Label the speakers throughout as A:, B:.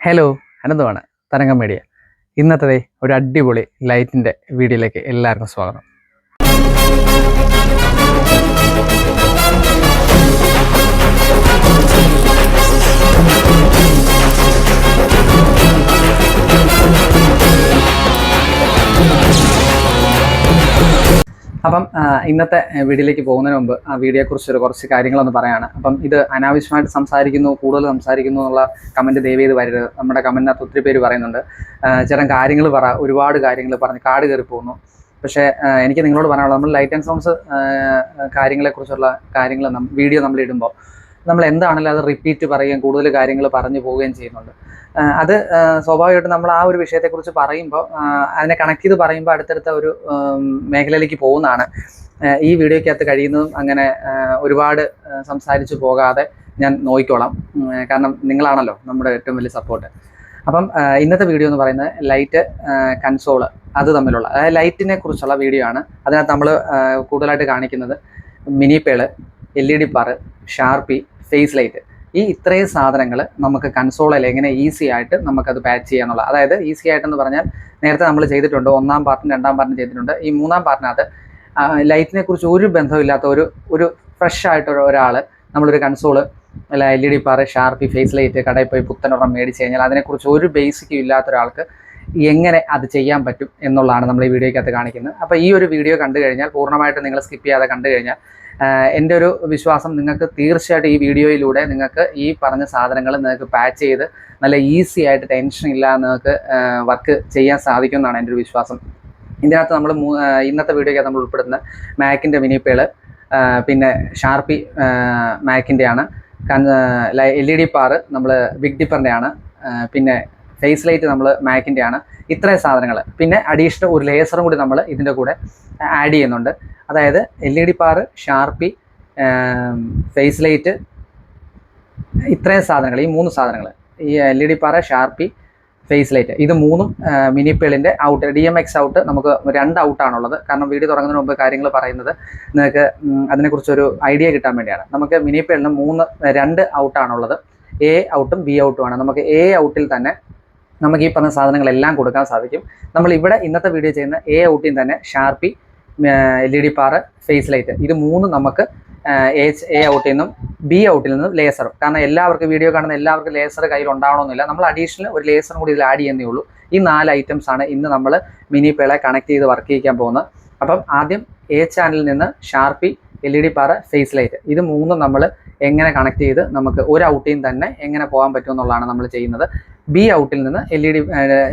A: Hello, അനന്തമാണ് തരംഗം media. ഇന്നത്തെ ഒരു അടിപൊളി ലൈറ്റിൻ്റെ വീഡിയോയിലേക്ക് എല്ലാവർക്കും സ്വാഗതം. അപ്പം ഇന്നത്തെ വീഡിയോയിലേക്ക് പോകുന്നതിന് മുമ്പ് ആ വീഡിയോയെക്കുറിച്ച് കുറച്ച് കാര്യങ്ങളൊന്ന് പറയാണ്. അപ്പം ഇത് അനാവശ്യമായിട്ട് കൂടുതൽ സംസാരിക്കുന്നു എന്നുള്ള കമൻറ്റ് ദയവ് ചെയ്ത് വരരുത്. നമ്മുടെ കമൻറ്റിനകത്ത് ഒത്തിരി പേര് പറയുന്നുണ്ട്, ചേട്ടൻ കാര്യങ്ങൾ ഒരുപാട് കാര്യങ്ങൾ പറഞ്ഞ് കാട് കയറി പോകുന്നു. പക്ഷേ എനിക്ക് നിങ്ങളോട് പറയാനുള്ളത്, നമ്മൾ ലൈറ്റ് ആൻഡ് സൗണ്ട്സ് കാര്യങ്ങളെക്കുറിച്ചുള്ള കാര്യങ്ങൾ വീഡിയോ നമ്മൾ ഇടുമ്പോൾ നമ്മൾ എന്താണെങ്കിലും അത് റിപ്പീറ്റ് പറയുകയും കൂടുതൽ കാര്യങ്ങൾ പറഞ്ഞു പോവുകയും ചെയ്യുന്നുണ്ട്. അത് സ്വാഭാവികമായിട്ടും നമ്മൾ ആ ഒരു വിഷയത്തെക്കുറിച്ച് പറയുമ്പോൾ അതിനെ കണക്ട് ചെയ്ത് പറയുമ്പോൾ അടുത്തടുത്ത ഒരു മേഖലയിലേക്ക് പോകുന്നതാണ്. ഈ വീഡിയോയ്ക്കകത്ത് കഴിയുന്നതും അങ്ങനെ ഒരുപാട് സംസാരിച്ചു പോകാതെ ഞാൻ നോക്കിക്കോളാം. കാരണം നിങ്ങളാണല്ലോ നമ്മുടെ ഏറ്റവും വലിയ സപ്പോർട്ട്. അപ്പം ഇന്നത്തെ വീഡിയോ എന്ന് പറയുന്നത് ലൈറ്റ്, കൺസോള് അത് തമ്മിലുള്ള, അതായത് ലൈറ്റിനെ കുറിച്ചുള്ള വീഡിയോ ആണ്. അതിനകത്ത് നമ്മൾ കൂടുതലായിട്ട് കാണിക്കുന്നത് മിനിപ്പേള്, LED പാറ്, ഷാർപ്പി, ഫേസ് ലൈറ്റ്, ഈ ഇത്രയും സാധനങ്ങൾ നമുക്ക് കൺസോളിൽ എങ്ങനെ ഈസി ആയിട്ട് നമുക്കത് പാച്ച് ചെയ്യാന്നുള്ള, അതായത് ഈസി ആയിട്ടെന്ന് പറഞ്ഞാൽ നേരത്തെ നമ്മൾ ചെയ്തിട്ടുണ്ട്, 1-ാം പാർട്ടും 2-ാം പാർട്ടും ചെയ്തിട്ടുണ്ട്. ഈ 3-ാം പാർട്ടിനകത്ത് ലൈറ്റിനെ കുറിച്ച് ഒരു ബന്ധമില്ലാത്ത ഒരു ഫ്രഷ് ആയിട്ട് ഒരാൾ നമ്മളൊരു കൺസോള് അല്ല LED പാറ്, ഷാർപ്പി, ഫേസ് ലൈറ്റ് കടയിൽ പോയി പുത്തനൊരെണ്ണം മേടിച്ച് കഴിഞ്ഞാൽ അതിനെക്കുറിച്ച് ഒരു ബേസിക്കും ഇല്ലാത്ത ഒരാൾക്ക് എങ്ങനെ അത് ചെയ്യാൻ പറ്റും എന്നുള്ളതാണ് നമ്മൾ ഈ വീഡിയോയ്ക്കകത്ത് കാണിക്കുന്നത്. അപ്പോൾ ഈ ഒരു വീഡിയോ കണ്ടു കഴിഞ്ഞാൽ, പൂർണ്ണമായിട്ട് നിങ്ങൾ സ്കിപ്പ് ചെയ്യാതെ കണ്ടു കഴിഞ്ഞാൽ, എൻ്റെ ഒരു വിശ്വാസം, നിങ്ങൾക്ക് തീർച്ചയായിട്ടും ഈ വീഡിയോയിലൂടെ നിങ്ങൾക്ക് ഈ പറഞ്ഞ സാധനങ്ങൾ നിങ്ങൾക്ക് പാച്ച് ചെയ്ത് നല്ല ഈസി ആയിട്ട് ടെൻഷൻ ഇല്ലാതെ നിങ്ങൾക്ക് വർക്ക് ചെയ്യാൻ സാധിക്കുമെന്നാണ് എൻ്റെ ഒരു വിശ്വാസം. ഇതിനകത്ത് നമ്മൾ ഇന്നത്തെ വീഡിയോയ്ക്കകത്ത് നമ്മൾ ഉൾപ്പെടുത്തുന്ന മാക്കിൻ്റെ മിനിപ്പേള്, പിന്നെ ഷാർപ്പി മാക്കിൻ്റെയാണ്, LED പാറ് നമ്മൾ ബിഗ് ഡിപ്പറിൻ്റെയാണ്, പിന്നെ ഫേസ് ലൈറ്റ് നമ്മൾ മാക്കിൻ്റെയാണ്. ഇത്രയും സാധനങ്ങൾ, പിന്നെ അഡീഷണൽ ഒരു ലേസറും കൂടി നമ്മൾ ഇതിൻ്റെ കൂടെ ആഡ് ചെയ്യുന്നുണ്ട്. അതായത് LED പാറ്, ഷാർപ്പി, ഫേസ് ലൈറ്റ്, ഇത്രയും സാധനങ്ങൾ, ഈ 3 സാധനങ്ങൾ, ഈ LED പാറ്, ഷാർപ്പി, ഫേസ് ലൈറ്റ്, ഇത് 3ഉം മിനിപ്പേളിൻ്റെ ഔട്ട്, DMX ഔട്ട് നമുക്ക് 2 ഔട്ടാണുള്ളത്. കാരണം വീഡിയോ തുടങ്ങുന്നതിന് മുമ്പ് കാര്യങ്ങൾ പറയുന്നത് നിങ്ങൾക്ക് അതിനെക്കുറിച്ചൊരു ഐഡിയ കിട്ടാൻ വേണ്ടിയാണ്. നമുക്ക് മിനിപ്പേളിന് 2 ഔട്ടാണുള്ളത്, A ഔട്ടും B ഔട്ടുമാണ്. നമുക്ക് A ഔട്ടിൽ തന്നെ നമുക്ക് ഈ പറഞ്ഞ സാധനങ്ങളെല്ലാം കൊടുക്കാൻ സാധിക്കും. നമ്മൾ ഇവിടെ ഇന്നത്തെ വീഡിയോ ചെയ്യുന്ന A ഔട്ടിൽ തന്നെ ഷാർപ്പി, LED പാറ്, ഫേസ് ലൈറ്റ്, ഇത് 3 നമുക്ക് A ഔട്ടിൽ നിന്നും B ഔട്ടിൽ നിന്നും ലേസറും. കാരണം എല്ലാവർക്കും, വീഡിയോ കാണുന്ന എല്ലാവർക്കും ലേസർ കയ്യിൽ ഉണ്ടാവണമെന്നില്ല. നമ്മൾ അഡീഷണൽ ഒരു ലേസറും കൂടി ഇതിൽ ആഡ് ചെയ്യുന്നേ ഉള്ളൂ. ഈ 4 ഐറ്റംസ് ആണ് ഇന്ന് നമ്മൾ മിനിപ്പേളെ കണക്ട് ചെയ്ത് വർക്ക് ചെയ്യിക്കാൻ പോകുന്നത്. അപ്പം ആദ്യം A ചാനലിൽ നിന്ന് ഷാർപ്പി, LED പാറ്, ഫേസ് ലൈറ്റ്, ഇത് 3ഉം നമ്മൾ എങ്ങനെ കണക്ട് ചെയ്ത് നമുക്ക് ഒരു ഔട്ടിൽ തന്നെ എങ്ങനെ പോകാൻ പറ്റും എന്നുള്ളതാണ് നമ്മൾ ചെയ്യുന്നത്. B ഔട്ടിൽ നിന്ന് LED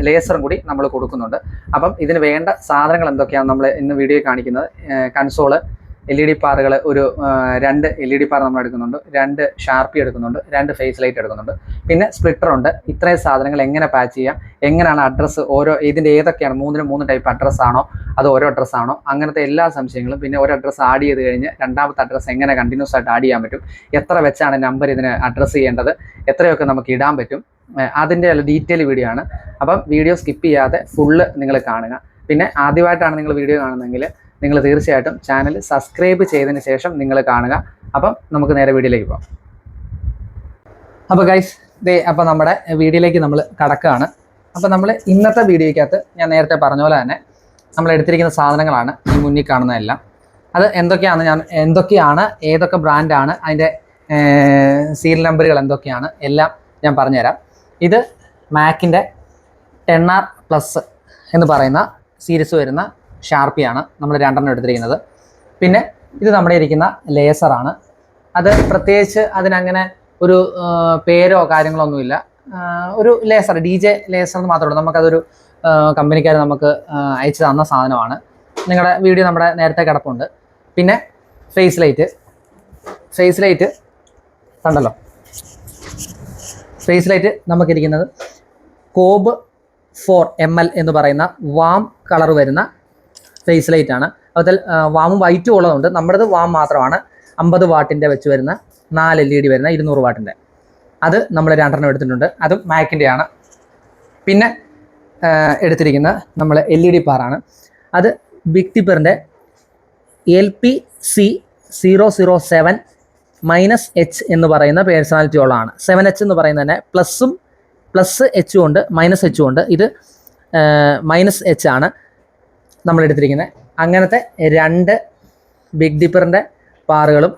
A: ലേസറും കൂടി നമ്മൾ കൊടുക്കുന്നുണ്ട്. അപ്പം ഇതിന് വേണ്ട സാധനങ്ങൾ എന്തൊക്കെയാണ് നമ്മൾ ഇന്ന് വീഡിയോ കാണിക്കുന്നത്. കൺസോള്, LED പാറുകൾ, ഒരു 2 LED പാറ് നമ്മൾ എടുക്കുന്നുണ്ട്, 2 ഷാർപ്പി എടുക്കുന്നുണ്ട്, 2 ഫേസ് ലൈറ്റ് എടുക്കുന്നുണ്ട്, പിന്നെ സ്പ്ലിറ്റർ ഉണ്ട്. ഇത്രയും സാധനങ്ങൾ എങ്ങനെ പാച്ച് ചെയ്യാം, എങ്ങനെയാണ് അഡ്രസ്സ്, ഓരോ ഇതിൻ്റെ ഏതൊക്കെയാണ്, 3 ടൈപ്പ് അഡ്രസ്സ് ആണോ അതോ ഓരോ അഡ്രസ്സ് ആണോ, അങ്ങനത്തെ എല്ലാ സംശയങ്ങളും. പിന്നെ ഒരു അഡ്രസ്സ് ആഡ് ചെയ്ത് കഴിഞ്ഞ് രണ്ടാമത്തെ അഡ്രസ്സ് എങ്ങനെ കണ്ടിന്യൂസ് ആയിട്ട് ആഡ് ചെയ്യാൻ പറ്റും, എത്ര വെച്ചാണ് നമ്പർ ഇതിന് അഡ്രസ്സ് ചെയ്യേണ്ടത്, എത്രയൊക്കെ നമുക്ക് ഇടാൻ പറ്റും, അതിൻ്റെ ഡീറ്റെയിൽ വീഡിയോ ആണ്. അപ്പം വീഡിയോ സ്കിപ്പ് ചെയ്യാതെ ഫുള്ള് നിങ്ങൾ കാണുക. പിന്നെ ആദ്യമായിട്ടാണ് നിങ്ങൾ വീഡിയോ കാണുന്നതെങ്കിൽ നിങ്ങൾ തീർച്ചയായിട്ടും ചാനൽ സബ്സ്ക്രൈബ് ചെയ്തതിന് ശേഷം നിങ്ങൾ കാണുക. അപ്പം നമുക്ക് നേരെ വീഡിയോയിലേക്ക് പോകാം. അപ്പോൾ ഗൈസ്, അപ്പോൾ നമ്മുടെ വീഡിയോയിലേക്ക് നമ്മൾ കടക്കുകയാണ്. അപ്പോൾ നമ്മൾ ഇന്നത്തെ വീഡിയോയ്ക്കകത്ത് ഞാൻ നേരത്തെ പറഞ്ഞ പോലെ തന്നെ നമ്മൾ എടുത്തിരിക്കുന്ന സാധനങ്ങളാണ് ഈ മുന്നിൽ കാണുന്നതെല്ലാം. അത് എന്തൊക്കെയാണ്, ഏതൊക്കെ ബ്രാൻഡാണ്, അതിൻ്റെ സീരിയൽ നമ്പറുകൾ എന്തൊക്കെയാണ് എല്ലാം ഞാൻ പറഞ്ഞുതരാം. ഇത് മാക്കിൻ്റെ 10R+ എന്ന് പറയുന്ന സീരീസ് വരുന്ന ഷാർപ്പിയാണ് നമ്മൾ 2 എടുത്തിരിക്കുന്നത്. പിന്നെ ഇത് നമ്മുടെ ഇരിക്കുന്ന ലേസറാണ്. അത് പ്രത്യേകിച്ച് അതിനങ്ങനെ ഒരു പേരോ കാര്യങ്ങളൊന്നുമില്ല, ഒരു ലേസർ, DJ ലേസർ എന്ന് മാത്രമേ ഉള്ളൂ. നമുക്കതൊരു കമ്പനിക്കാർ നമുക്ക് അയച്ചു തന്ന സാധനമാണ്. നിങ്ങളുടെ വീഡിയോ നമ്മുടെ നേരത്തെ കിടപ്പുണ്ട്. പിന്നെ ഫേസ് ലൈറ്റ് കണ്ടല്ലോ. ഫേസ് ലൈറ്റ് നമുക്കിരിക്കുന്നത് കോബ് 4ml എന്ന് പറയുന്ന വാം കളർ വരുന്ന ഫേസ് ലൈറ്റ് ആണ്. അതിൽ വാമും വൈറ്റും ഉള്ളതുണ്ട്. നമ്മുടേത് വാം മാത്രമാണ്. 50 വാട്ടിൻ്റെ വെച്ച് വരുന്ന 4 LED വരുന്ന 200 വാട്ടിൻ്റെ, അത് നമ്മൾ 2 എടുത്തിട്ടുണ്ട്. അതും മാക്കിൻ്റെയാണ്. പിന്നെ എടുത്തിരിക്കുന്ന നമ്മൾ LED പാറാണ്. അത് ബിഗ് ടിപ്പറിൻ്റെ LPC007-H എന്ന് പറയുന്ന പേഴ്സണാലിറ്റി ഉള്ളതാണ്. 7H എന്ന് പറയുന്നത് തന്നെ പ്ലസും
B: പ്ലസ് എച്ചും ഉണ്ട് മൈനസ് എച്ചും ഉണ്ട്. ഇത് മൈനസ് എച്ച് ആണ് നമ്മൾ എടുത്തിരിക്കുന്നത്. അങ്ങനത്തെ 2 ബിഗ് ഡിപ്പറിൻ്റെ പാറുകളും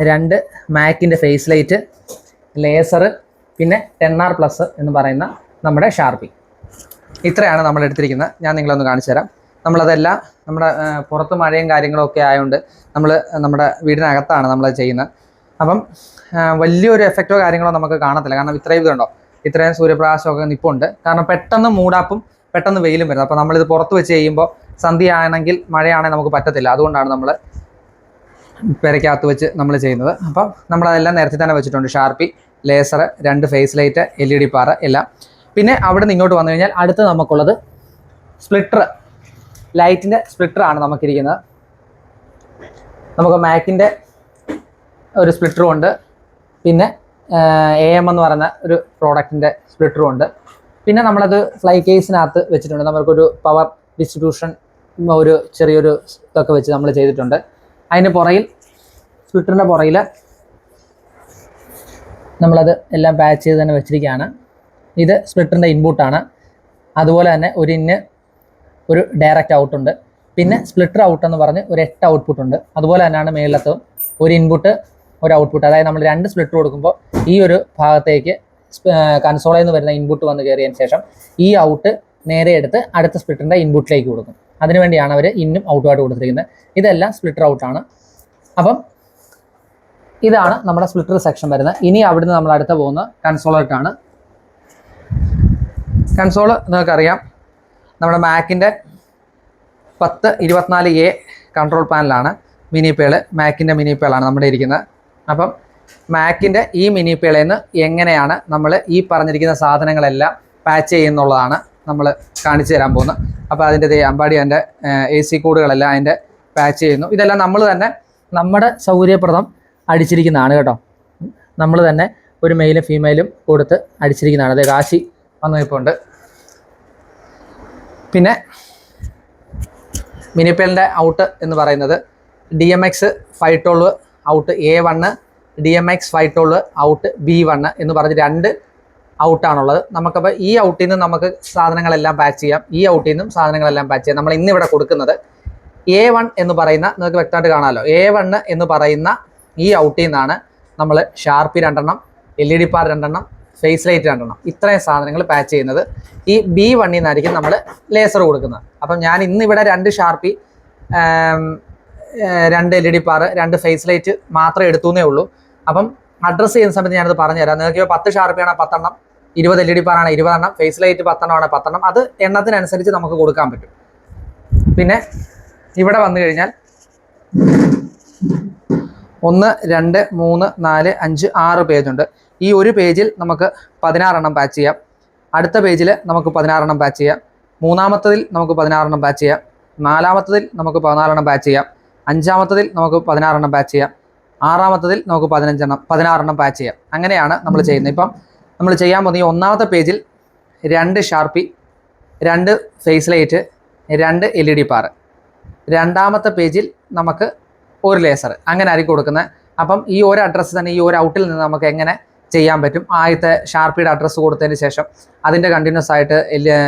B: 2 മാക്കിൻ്റെ ഫേസ് ലൈറ്റ്, ലേസർ, പിന്നെ 10R+ എന്ന് പറയുന്ന നമ്മുടെ ഷാർപ്പി. ഇത്രയാണ് നമ്മൾ എടുത്തിരിക്കുന്നത്. ഞാൻ നിങ്ങളൊന്ന് കാണിച്ചു തരാം. നമ്മളതെല്ലാം നമ്മുടെ പുറത്ത് മഴയും കാര്യങ്ങളും ഒക്കെ ആയതുകൊണ്ട് നമ്മുടെ വീടിനകത്താണ് നമ്മളത് ചെയ്യുന്നത്. അപ്പം വലിയൊരു എഫക്റ്റോ കാര്യങ്ങളോ നമുക്ക് കാണത്തില്ല. കാരണം ഇത്രയും ഇതുണ്ടോ, ഇത്രയും സൂര്യപ്രകാശമൊക്കെ നിൽപ്പുണ്ട്. കാരണം പെട്ടെന്ന് മൂടാപ്പും പെട്ടെന്ന് വെയിലും വരുന്നത്. അപ്പോൾ നമ്മളിത് പുറത്ത് വെച്ച് ചെയ്യുമ്പോൾ സന്ധ്യ ആണെങ്കിൽ മഴയാണെങ്കിൽ നമുക്ക് പറ്റത്തില്ല. അതുകൊണ്ടാണ് നമ്മൾ പെരയ്ക്കകത്ത് വെച്ച് നമ്മൾ ചെയ്യുന്നത്. അപ്പം നമ്മളതെല്ലാം നേരത്തെ തന്നെ വെച്ചിട്ടുണ്ട്. ഷാർപ്പി, ലേസർ, 2 ഫേസ് ലൈറ്റ്, LED പാറ എല്ലാം. പിന്നെ അവിടെ നിന്ന് ഇങ്ങോട്ട് വന്നു കഴിഞ്ഞാൽ അടുത്ത് നമുക്കുള്ളത് സ്പ്ലിറ്റർ, ലൈറ്റിൻ്റെ സ്പ്ലിറ്ററാണ് നമുക്കിരിക്കുന്നത്. നമുക്ക് മാക്കിൻ്റെ ഒരു സ്പ്ലിറ്ററും ഉണ്ട്, പിന്നെ AM എന്ന് പറയുന്ന ഒരു പ്രോഡക്റ്റിൻ്റെ സ്പ്ലിറ്ററും ഉണ്ട്. പിന്നെ നമ്മളത് ഫ്ലൈ കേസിനകത്ത് വെച്ചിട്ടുണ്ട്. നമുക്കൊരു പവർ ഡിസ്ട്രിബ്യൂഷൻ ഒരു ചെറിയൊരു ഇതൊക്കെ വെച്ച് നമ്മൾ ചെയ്തിട്ടുണ്ട്. അതിന് പുറയിൽ, സ്പ്ലിറ്ററിൻ്റെ പുറയിൽ നമ്മളത് എല്ലാം പാച്ച് ചെയ്ത് തന്നെ വെച്ചിരിക്കുകയാണ്. ഇത് സ്പ്ലിറ്ററിൻ്റെ ഇൻപുട്ടാണ്. അതുപോലെ തന്നെ ഒരു ഡയറക്റ്റ് ഔട്ടുണ്ട്. പിന്നെ സ്പ്ലിറ്റർ ഔട്ട് എന്ന് പറഞ്ഞ് ഒരു 8 ഔട്ട്പുട്ട് ഉണ്ട്. അതുപോലെ തന്നെയാണ് മേളിലത്തും ഒരു ഇൻപുട്ട് ഒരു ഔട്ട്പുട്ട്. അതായത് നമ്മൾ 2 സ്പ്ലിറ്റർ കൊടുക്കുമ്പോൾ ഈ ഒരു ഭാഗത്തേക്ക് കൺസോളിൽ നിന്ന് വരുന്ന ഇൻപുട്ട് വന്ന് കയറിയതിന് ശേഷം ഈ ഔട്ട് നേരെ എടുത്ത് അടുത്ത സ്പ്ലിറ്ററിൻ്റെ ഇൻപുട്ടിലേക്ക് കൊടുക്കും. അതിനുവേണ്ടിയാണ് അവർ ഇന്നും ഔട്ടുമായിട്ട് കൊടുത്തിരിക്കുന്നത്. ഇതെല്ലാം സ്പ്ലിറ്റർ ഔട്ടാണ്. അപ്പം ഇതാണ് നമ്മുടെ സ്പ്ലിറ്റർ സെക്ഷൻ വരുന്നത്. ഇനി അവിടുന്ന് നമ്മൾ അടുത്ത പോകുന്ന കൺസോളായിട്ടാണ്. കൺസോള് നിങ്ങൾക്കറിയാം, നമ്മുടെ മാക്കിൻ്റെ 1024A കൺട്രോൾ പാനലാണ്. മിനിപ്പേള്, മാക്കിൻ്റെ മിനിപ്പേളാണ് നമ്മുടെ ഇരിക്കുന്നത്. അപ്പം മാക്കിൻ്റെ ഈ മിനിപ്പേളിൽ നിന്ന് എങ്ങനെയാണ് നമ്മൾ ഈ പറഞ്ഞിരിക്കുന്ന സാധനങ്ങളെല്ലാം പാച്ച് ചെയ്യുന്നുള്ളതാണ് നമ്മൾ കാണിച്ചു തരാൻ പോകുന്നത്. അപ്പോൾ അതിൻ്റെ അമ്പാടി അതിൻ്റെ AC കോഡുകളെല്ലാം അതിൻ്റെ പാച്ച് ചെയ്യുന്നു. ഇതെല്ലാം നമ്മൾ തന്നെ നമ്മുടെ സൗകര്യപ്രദം അടിച്ചിരിക്കുന്നതാണ് കേട്ടോ. നമ്മൾ തന്നെ ഒരു മെയിലും ഫീമെയിലും കൊടുത്ത് അടിച്ചിരിക്കുന്നതാണ്. അത് കാശി വന്നു ഇപ്പോൾ ഉണ്ട്. പിന്നെ മിനിപ്പേലിൻ്റെ ഔട്ട് എന്ന് പറയുന്നത് DMX 512 out A1, DMX 512 out B1 എന്ന് പറഞ്ഞ് 2 ഔട്ടാണുള്ളത്. നമുക്കപ്പോൾ ഈ ഔട്ടിൽ നിന്ന് നമുക്ക് സാധനങ്ങളെല്ലാം പാച്ച് ചെയ്യാം, ഈ ഔട്ടിൽ നിന്നും സാധനങ്ങളെല്ലാം പാച്ച് ചെയ്യാം. നമ്മൾ ഇന്നിവിടെ കൊടുക്കുന്നത് A1 എന്ന് പറയുന്ന, നിങ്ങൾക്ക് വ്യക്തമായിട്ട് കാണാമല്ലോ, A1 എന്ന് പറയുന്ന ഈ ഔട്ടിൽ നിന്നാണ് നമ്മൾ ഷാർപ്പി 2 LED പാർ 2 ഫേസ് ലൈറ്റ് 2 ഇത്രയും സാധനങ്ങൾ പാച്ച് ചെയ്യുന്നത്. ഈ B1 നിന്നായിരിക്കും നമ്മൾ ലേസർ കൊടുക്കുന്നത്. അപ്പം ഞാൻ ഇന്നിവിടെ 2 ഷാർപ്പി, 2 LED പാർ, 2 ഫേസ് ലൈറ്റ് മാത്രമേ എടുത്തുന്നേ ഉള്ളൂ. അപ്പം അഡ്രസ്സ് ചെയ്യുന്ന സമയത്ത് ഞാനത് പറഞ്ഞുതരാം. നിങ്ങൾക്ക് ഇപ്പോൾ 10 ഷാർപ്പിയാണ് 10, 20 LED പാറാണ് 20, ഫേസ് ലൈറ്റ് 10 ആണ് 10. അത് എണ്ണത്തിനനുസരിച്ച് നമുക്ക് കൊടുക്കാൻ പറ്റും. പിന്നെ ഇവിടെ വന്നു കഴിഞ്ഞാൽ 1, 2, 3, 4, 5, 6 പേജുണ്ട്. ഈ ഒരു പേജിൽ നമുക്ക് 16 പാച്ച് ചെയ്യാം. അടുത്ത പേജിൽ നമുക്ക് 16 പാച്ച് ചെയ്യാം. മൂന്നാമത്തതിൽ നമുക്ക് 16 പാച്ച് ചെയ്യാം. നാലാമത്തതിൽ നമുക്ക് 14 പാച്ച് ചെയ്യാം. അഞ്ചാമത്തതിൽ നമുക്ക് 16 പാച്ച് ചെയ്യാം. ആറാമത്തതിൽ നമുക്ക് 16 പാച്ച് ചെയ്യാം. അങ്ങനെയാണ് നമ്മൾ ചെയ്യുന്നത്. ഇപ്പം നമ്മൾ ചെയ്യാൻ പോകുന്ന ഈ ഒന്നാമത്തെ പേജിൽ 2 ഷാർപ്പി, 2 ഫേസ് ലൈറ്റ്, 2 LED പാർ. രണ്ടാമത്തെ പേജിൽ നമുക്ക് ഒരു ലേസർ. അങ്ങനെ ആയിരിക്കും കൊടുക്കുന്നത്. അപ്പം ഈ ഒരു അഡ്രസ്സ് തന്നെ, ഈ ഒരു ഔട്ടിൽ നിന്ന് നമുക്ക് എങ്ങനെ ചെയ്യാൻ പറ്റും, ആദ്യത്തെ ഷാർപ്പിയുടെ അഡ്രസ്സ് കൊടുത്തതിന് ശേഷം അതിൻ്റെ കണ്ടിന്യൂസ് ആയിട്ട്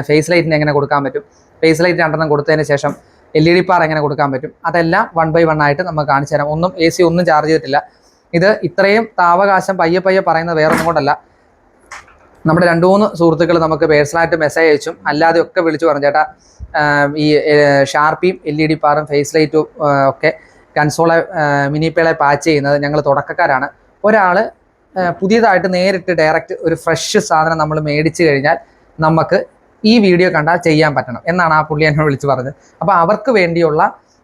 B: ഫേസ് ലൈറ്റിന് എങ്ങനെ കൊടുക്കാൻ പറ്റും, ഫേസ് ലൈറ്റ് 2 കൊടുത്തതിന് ശേഷം LED പാർ എങ്ങനെ കൊടുക്കാൻ പറ്റും, അതെല്ലാം 1 by 1 ആയിട്ട് നമുക്ക് കാണിച്ചു തരാം. AC ഒന്നും ചാർജ് ചെയ്തിട്ടില്ല. ഇത് ഇത്രയും താവകാശം പയ്യെ പറയുന്നത് വേറൊന്നും കൊണ്ടല്ല. നമ്മുടെ 2-3 സുഹൃത്തുക്കൾ നമുക്ക് പേഴ്സണലായിട്ട് മെസ്സേജ് അയച്ചും അല്ലാതെ ഒക്കെ വിളിച്ചു പറഞ്ഞു, ചേട്ടാ ഈ ഷാർപ്പിയും LED പാറും ഫേസ് ലൈറ്റും ഒക്കെ കൺസോളെ മിനിപ്പേളെ പാച്ച് ചെയ്യുന്നത് ഞങ്ങൾ തുടക്കക്കാരാണ്. ഒരാൾ പുതിയതായിട്ട് നേരിട്ട് ഡയറക്റ്റ് ഒരു ഫ്രഷ് സാധനം നമ്മൾ മേടിച്ചു കഴിഞ്ഞാൽ നമുക്ക് ഈ വീഡിയോ കണ്ടാൽ ചെയ്യാൻ പറ്റണം എന്നാണ് ആ പുള്ളി എന്നോട് വിളിച്ച് പറഞ്ഞത്. അപ്പോൾ അവർക്ക് വേണ്ടിയുള്ള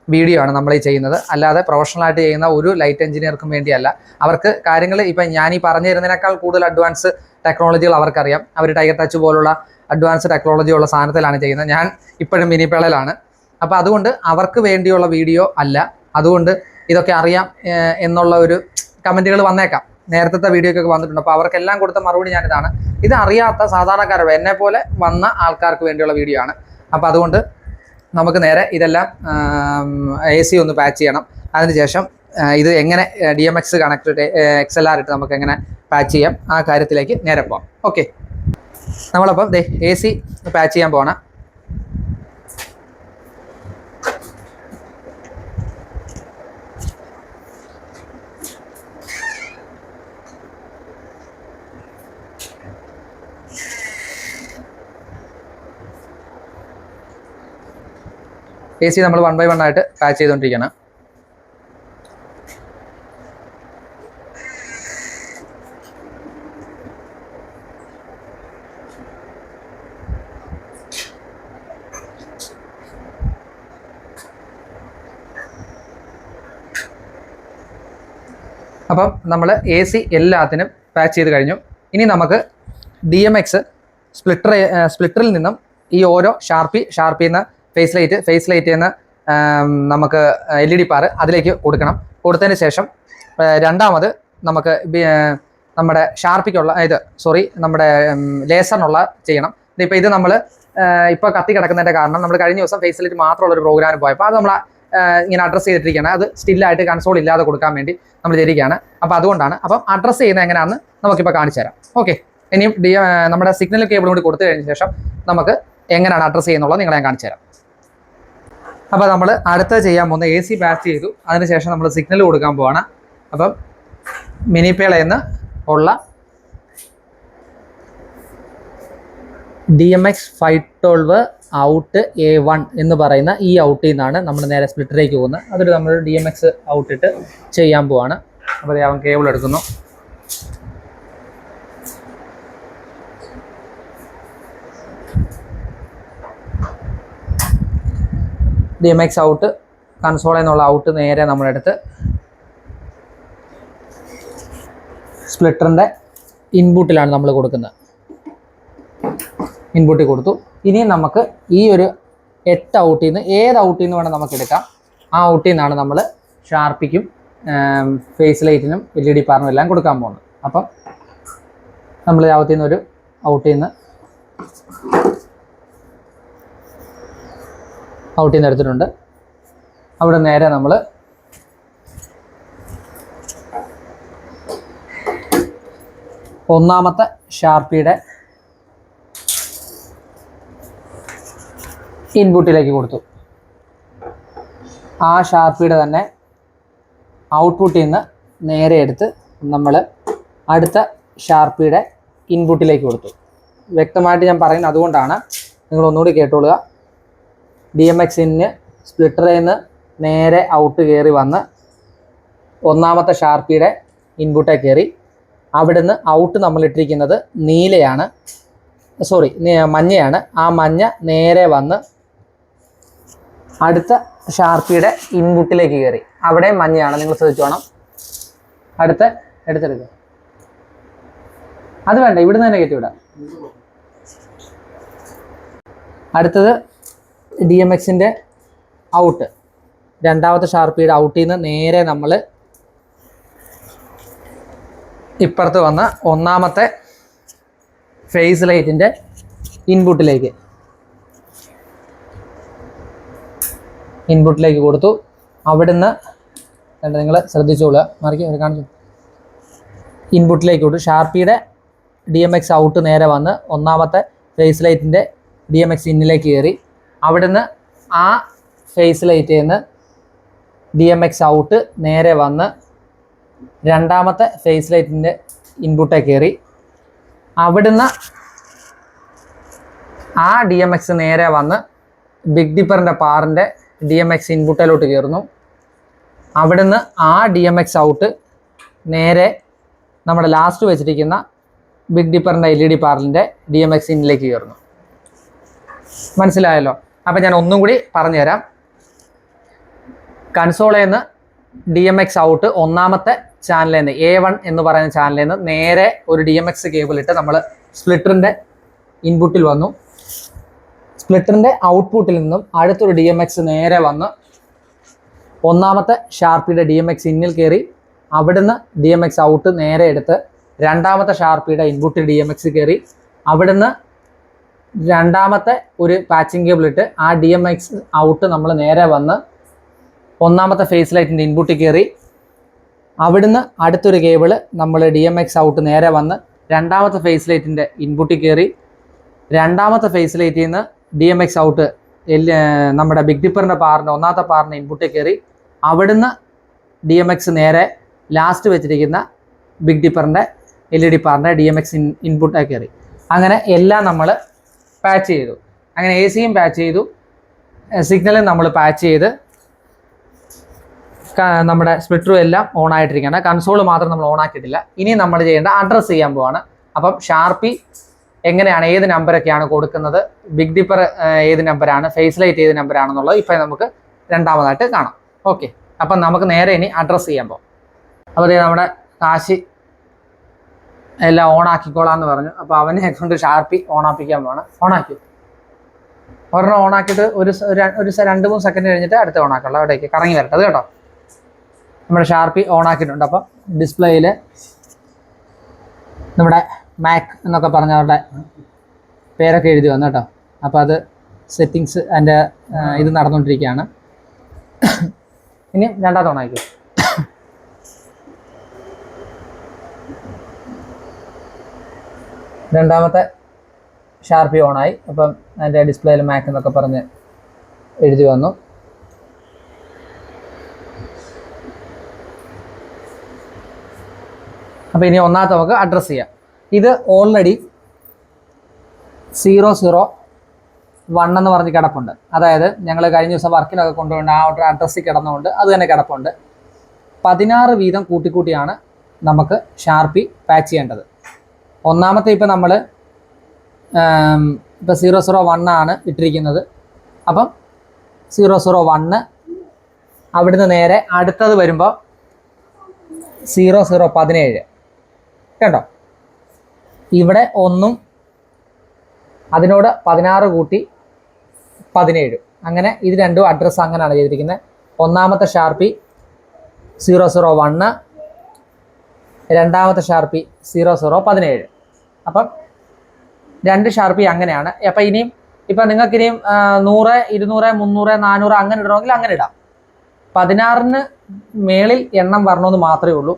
B: വീഡിയോ ആണ് നമ്മൾ ഈ ചെയ്യുന്നത്. അല്ലാതെ പ്രൊഫഷണലായിട്ട് ചെയ്യുന്ന ഒരു ലൈറ്റ് എഞ്ചിനീയർക്കും വേണ്ടിയല്ല. അവർക്ക് കാര്യങ്ങൾ ഇപ്പം ഞാൻ ഈ പറഞ്ഞു തരുന്നതിനേക്കാൾ കൂടുതൽ അഡ്വാൻസ് ടെക്നോളജികൾ അവർക്കറിയാം. അവർ ടൈഗർ ടച്ച് പോലുള്ള അഡ്വാൻസ് ടെക്നോളജി ഉള്ള സാധനത്തിലാണ് ചെയ്യുന്നത്. ഞാൻ ഇപ്പോഴും മിനിപ്പേളയിലാണ്. അപ്പോൾ അതുകൊണ്ട് അവർക്ക് വേണ്ടിയുള്ള വീഡിയോ അല്ല. അതുകൊണ്ട് ഇതൊക്കെ അറിയാം എന്നുള്ള ഒരു കമൻറ്റുകൾ വന്നേക്കാം. നേരത്തെ വീഡിയോക്കൊക്കെ വന്നിട്ടുണ്ട്. അപ്പോൾ അവർക്കെല്ലാം കൊടുത്ത മറുപടി ഞാനിതാണ്. ഇത് അറിയാത്ത സാധാരണക്കാരോട് എന്നെപ്പോലെ വന്ന ആൾക്കാർക്ക് വേണ്ടിയുള്ള വീഡിയോ ആണ്. അപ്പോൾ അതുകൊണ്ട് നമുക്ക് നേരെ ഇതെല്ലാം AC ഒന്ന് പാച്ച് ചെയ്യണം. അതിനുശേഷം ഇത് എങ്ങനെ DMX കണക്ട് XLR ഇട്ട് നമുക്ക് എങ്ങനെ പാച്ച് ചെയ്യാം ആ കാര്യത്തിലേക്ക് നേരെ പോകാം. ഓക്കെ, നമ്മളപ്പം എ സി പാച്ച് ചെയ്യാൻ പോകണം. എ സി നമ്മൾ 1 by 1 ആയിട്ട് പാച്ച് ചെയ്തുകൊണ്ടിരിക്കണം. അപ്പം നമ്മൾ എ സി എല്ലാത്തിനും പാച്ച് ചെയ്ത് കഴിഞ്ഞു. ഇനി നമുക്ക് DMX സ്പ്ലിറ്ററിൽ നിന്നും ഈ ഓരോ ഷാർപ്പിൽ നിന്ന് ഫേസ് ലൈറ്റിൽ നിന്ന് നമുക്ക് LED പാർ അതിലേക്ക് കൊടുത്തതിന് ശേഷം രണ്ടാമത് നമുക്ക് നമ്മുടെ ഷാർപ്പിക്കുള്ള നമ്മുടെ ലേസറിനുള്ള ചെയ്യണം. ഇപ്പോൾ ഇത് നമ്മൾ ഇപ്പോൾ കത്തി കിടക്കുന്നതിൻ്റെ കാരണം നമ്മൾ കഴിഞ്ഞ ദിവസം ഫേസ് ലൈറ്റ് മാത്രമുള്ള ഒരു പ്രോഗ്രാമിന് പോയപ്പോൾ അത് നമ്മൾ ഇങ്ങനെ അഡ്രസ്സ് ചെയ്തിട്ടിരിക്കുകയാണ്. അത് സ്റ്റില്ലായിട്ട് കൺസോൾ ഇല്ലാതെ കൊടുക്കാൻ വേണ്ടി നമ്മൾ ചെയ്തിരിക്കുകയാണ്. അപ്പോൾ അതുകൊണ്ടാണ്. അപ്പം അഡ്രസ്സ് ചെയ്യുന്നത് എങ്ങനെയാണെന്ന് നമുക്കിപ്പോൾ കാണിച്ചു തരാം. ഓക്കെ, ഇനിയും നമ്മുടെ സിഗ്നൽ കേബിൾ കൂടി കൊടുത്തു കഴിഞ്ഞ ശേഷം നമുക്ക് എങ്ങനെയാണ് അഡ്രസ്സ് ചെയ്യുന്നുള്ളത് നിങ്ങളെ ഞാൻ കാണിച്ചു തരാം. അപ്പോൾ നമ്മൾ അടുത്ത ചെയ്യാൻ പോകുന്ന എ സി പാച്ച് ചെയ്തു. അതിനുശേഷം നമ്മൾ സിഗ്നൽ കൊടുക്കാൻ പോവാണ്. അപ്പം മിനിപ്പേളയിൽ നിന്ന് ഉള്ള DMX 512 ഔട്ട് A1 എന്ന് പറയുന്ന ഈ ഔട്ടിൽ നിന്നാണ് നമ്മൾ നേരെ സ്പ്ലിറ്ററിലേക്ക് പോകുന്നത്. അതിൽ നമ്മൾ DMX ഔട്ടിട്ട് ചെയ്യാൻ പോവാണ്. അപ്പോൾ അവൻ കേബിൾ എടുക്കുന്നു. DMX ഔട്ട് കൺസോളിൽ നിന്നുള്ള ഔട്ട് നേരെ നമ്മളെടുത്ത് സ്പ്ലിറ്ററിൻ്റെ ഇൻപുട്ടിലാണ് നമ്മൾ കൊടുക്കുന്നത്. ഇൻപുട്ടിൽ കൊടുത്തു. ഇനി നമുക്ക് ഈ ഒരു 8 ഔട്ടിൽ നിന്ന് ഏത് ഔട്ടിൽ നിന്ന് വേണം നമുക്ക് എടുക്കാം. ആ ഔട്ടിൽ നിന്നാണ് നമ്മൾ ഷാർപ്പിക്കും ഫേസ് ലൈറ്റിനും LED പാറിനും എല്ലാം കൊടുക്കാൻ പോകുന്നത്. അപ്പം നമ്മൾ ഔട്ടിൽ നിന്ന് ഒരു ഔട്ടിൽ നിന്ന് എടുത്തിട്ടുണ്ട്. അവിടെ നേരെ നമ്മൾ ഒന്നാമത്തെ ഷാർപ്പിയുടെ ഇൻപുട്ടിലേക്ക് കൊടുത്തു. ആ ഷാർപ്പിയുടെ തന്നെ ഔട്ട്പുട്ടിൽ നിന്ന് നേരെ എടുത്ത് നമ്മൾ അടുത്ത ഷാർപ്പിയുടെ ഇൻപുട്ടിലേക്ക് കൊടുത്തു. വ്യക്തമായിട്ട് ഞാൻ പറയുന്നത് അതുകൊണ്ടാണ്, നിങ്ങൾ ഒന്നുകൂടി കേട്ടോളുക. DMX ഇന്ന് സ്പ്ലിറ്ററിൽ നിന്ന് നേരെ ഔട്ട് കയറി വന്ന് ഒന്നാമത്തെ ഷാർപ്പിയുടെ ഇൻപുട്ടേ കയറി. അവിടുന്ന് ഔട്ട് നമ്മളിട്ടിരിക്കുന്നത് മഞ്ഞയാണ്. ആ മഞ്ഞ നേരെ വന്ന് അടുത്ത ഷാർപ്പിയുടെ ഇൻപുട്ടിലേക്ക് കയറി. അവിടെ മഞ്ഞയാണ്, നിങ്ങൾ ശ്രദ്ധിച്ചോണം. എടുത്തെടുക്കുക. അത് വേണ്ട, ഇവിടുന്ന് തന്നെ കയറ്റിവിടാം. അടുത്തത് DMXൻ്റെ ഔട്ട്, രണ്ടാമത്തെ ഷാർപ്പിയുടെ ഔട്ടിൽ നിന്ന് നേരെ നമ്മൾ ഇപ്പുറത്ത് വന്ന് ഒന്നാമത്തെ ഫേസ് ലൈറ്റിൻ്റെ ഇൻപുട്ടിലേക്ക് കൊടുത്തു. അവിടുന്ന് നിങ്ങൾ ശ്രദ്ധിച്ചോളുക, കാണിച്ചു. ഇൻപുട്ടിലേക്ക് കൊടുത്തു. ഷാർപ്പിയുടെ DMX ഔട്ട് നേരെ വന്ന് ഒന്നാമത്തെ ഫേസ് ലൈറ്റിൻ്റെ DMX ഇന്നിലേക്ക് കയറി. അവിടുന്ന് ആ ഫേസ് ലൈറ്റിൽ നിന്ന് DMX ഔട്ട് നേരെ വന്ന് രണ്ടാമത്തെ ഫേസ് ലൈറ്റിൻ്റെ ഇൻപുട്ടേ കയറി. അവിടുന്ന് ആ DMX നേരെ വന്ന് ബിഗ് ഡിപ്പറിൻ്റെ പാറിൻ്റെ DMX ഇൻപുട്ടിലോട്ട് കയറുന്നു. അവിടുന്ന് ആ DMX ഔട്ട് നേരെ നമ്മുടെ ലാസ്റ്റ് വെച്ചിരിക്കുന്ന ബിഗ് ഡിപ്പറിൻ്റെ LED പാറിൻ്റെ DMX ഇന്നിലേക്ക് കയറുന്നു. മനസ്സിലായല്ലോ? അപ്പം ഞാൻ ഒന്നും കൂടി പറഞ്ഞുതരാം. കൺസോളിൽ നിന്ന് DMX ഔട്ട് ഒന്നാമത്തെ ചാനലിൽ നിന്ന് A1 എന്ന് പറയുന്ന ചാനലിൽ നിന്ന് നേരെ ഒരു DMX കേബിൾ ഇട്ട് നമ്മൾ സ്പ്ലിറ്ററിൻ്റെ ഇൻപുട്ടിൽ വന്നു. സ്പ്ലിറ്ററിൻ്റെ ഔട്ട്പുട്ടിൽ നിന്നും അടുത്തൊരു DMX നേരെ വന്ന് ഒന്നാമത്തെ ഷാർപ്പിയുടെ DMX ഇന്നിൽ കയറി. അവിടുന്ന് DMX ഔട്ട് നേരെ എടുത്ത് രണ്ടാമത്തെ ഷാർപ്പിയുടെ ഇൻപുട്ടിൽ DMX കയറി. അവിടുന്ന് രണ്ടാമത്തെ ഒരു പാച്ചിങ് കേബിൾ ഇട്ട് ആ DMX ഔട്ട് നമ്മൾ നേരെ വന്ന് ഒന്നാമത്തെ ഫേസ് ലൈറ്റിൻ്റെ ഇൻപുട്ടിൽ കയറി. അവിടുന്ന് അടുത്തൊരു കേബിൾ നമ്മൾ DMX ഔട്ട് നേരെ വന്ന് രണ്ടാമത്തെ ഫേസ് ലൈറ്റിൻ്റെ ഇൻപുട്ടിൽ കയറി. രണ്ടാമത്തെ ഫേസ് ലൈറ്റിൽ നിന്ന് DMX ഔട്ട് നമ്മുടെ ബിഗ് ഡിപ്പറിൻ്റെ പാറിൻ്റെ ഒന്നാമത്തെ പാറിൻ്റെ ഇൻപുട്ടിൽ കയറി അവിടുന്ന് DMX നേരെ ലാസ്റ്റ് വെച്ചിരിക്കുന്ന ബിഗ് ഡിപ്പറിൻ്റെ LED പാറിൻ്റെ DMX ഇൻപുട്ടായി കയറി. അങ്ങനെ എല്ലാം നമ്മൾ പാച്ച് ചെയ്തു. അങ്ങനെ AC-യും പാച്ച് ചെയ്തു, സിഗ്നലും നമ്മൾ പാച്ച് ചെയ്ത് നമ്മുടെ സ്പ്ലിറ്ററും എല്ലാം ഓൺ ആയിട്ടിരിക്കുകയാണ്. കൺസോൾ മാത്രം നമ്മൾ ഓൺ ആക്കിയിട്ടില്ല. ഇനി നമ്മൾ ചെയ്യേണ്ട അഡ്രസ്സ് ചെയ്യാൻ പോവാണ്. അപ്പം ഷാർപ്പി എങ്ങനെയാണ്, ഏത് നമ്പറൊക്കെയാണ് കൊടുക്കുന്നത്, ബിഗ് ഡിപ്പർ ഏത് നമ്പറാണ്, ഫേസ് ലൈറ്റ് ഏത് നമ്പറാണെന്നുള്ളത് ഇപ്പം നമുക്ക് രണ്ടാമതായിട്ട് കാണാം. ഓക്കെ, അപ്പം നമുക്ക് നേരെ ഇനി അഡ്രസ്സ് ചെയ്യാൻ പോകാം. അപ്പോൾ നമ്മുടെ കാശി എല്ലാം ഓൺ ആക്കിക്കോളാന്ന് പറഞ്ഞു. അപ്പോൾ അവനെ കൊണ്ട് ഷാർപ്പി ഓണാപ്പിക്കാൻ പോവാണ്. ഓണാക്കി ഒരെണ്ണം ഓണാക്കിയിട്ട് ഒരു 2-3 സെക്കൻഡ് കഴിഞ്ഞിട്ട് അടുത്ത ഓണാക്കുള്ളൂ. അവിടേക്ക് കറങ്ങി വരട്ടെ അത് കേട്ടോ. നമ്മുടെ ഷാർപ്പി ഓണാക്കിയിട്ടുണ്ട്. അപ്പം ഡിസ്പ്ലേയിൽ നമ്മുടെ മാക് എന്നൊക്കെ പറഞ്ഞവരുടെ പേരൊക്കെ എഴുതി വന്നു കേട്ടോ. അപ്പോൾ അത് സെറ്റിങ്സ് അതിൻ്റെ ഇത് നടന്നുകൊണ്ടിരിക്കുകയാണ്. ഇനി രണ്ടാമത്തെ ഓണാക്കി. രണ്ടാമത്തെ ഷാർപ്പി ഓണായി. അപ്പം അതിൻ്റെ ഡിസ്പ്ലേയിൽ മാക് എന്നൊക്കെ പറഞ്ഞ് എഴുതി വന്നു. അപ്പോൾ ഇനി ഒന്നാമത്തെ നമുക്ക് അഡ്രസ്സ് ചെയ്യാം. ഇത് ഓൾറെഡി 001 എന്ന് പറഞ്ഞ് കിടപ്പുണ്ട്. അതായത് ഞങ്ങൾ കഴിഞ്ഞ ദിവസം വർക്കിനൊക്കെ കൊണ്ടുപോകേണ്ട ആ ഒരു അഡ്രസ്സിൽ കിടന്നുകൊണ്ട് അത് തന്നെ കിടപ്പുണ്ട്. 16 വീതം കൂട്ടിക്കൂട്ടിയാണ് നമുക്ക് ഷാർപ്പി പാച്ച് ചെയ്യേണ്ടത്. ഒന്നാമത്തെ ഇപ്പം നമ്മൾ ഇപ്പോൾ 001 ആണ് ഇട്ടിരിക്കുന്നത്. അപ്പം 001 അവിടുന്ന് നേരെ അടുത്തത് വരുമ്പോൾ 0017 കേട്ടോ. ഇവിടെ 1 അതിനോട് 16 കൂട്ടി 17. അങ്ങനെ ഇത് രണ്ടും അഡ്രസ്സ് അങ്ങനെയാണ് ചെയ്തിരിക്കുന്നത്. ഒന്നാമത്തെ ഷാർപ്പി 001, രണ്ടാമത്തെ ഷാർപ്പി 0017. അപ്പം 2 ഷാർപ്പി അങ്ങനെയാണ്. അപ്പം ഇനിയും ഇപ്പം നിങ്ങൾക്ക് ഇനിയും 100, 200, 300, 400 അങ്ങനെ ഇടണമെങ്കിൽ അങ്ങനെ ഇടാം. 16-ന് മേളിൽ എണ്ണം വരണമെന്ന് മാത്രമേ ഉള്ളൂ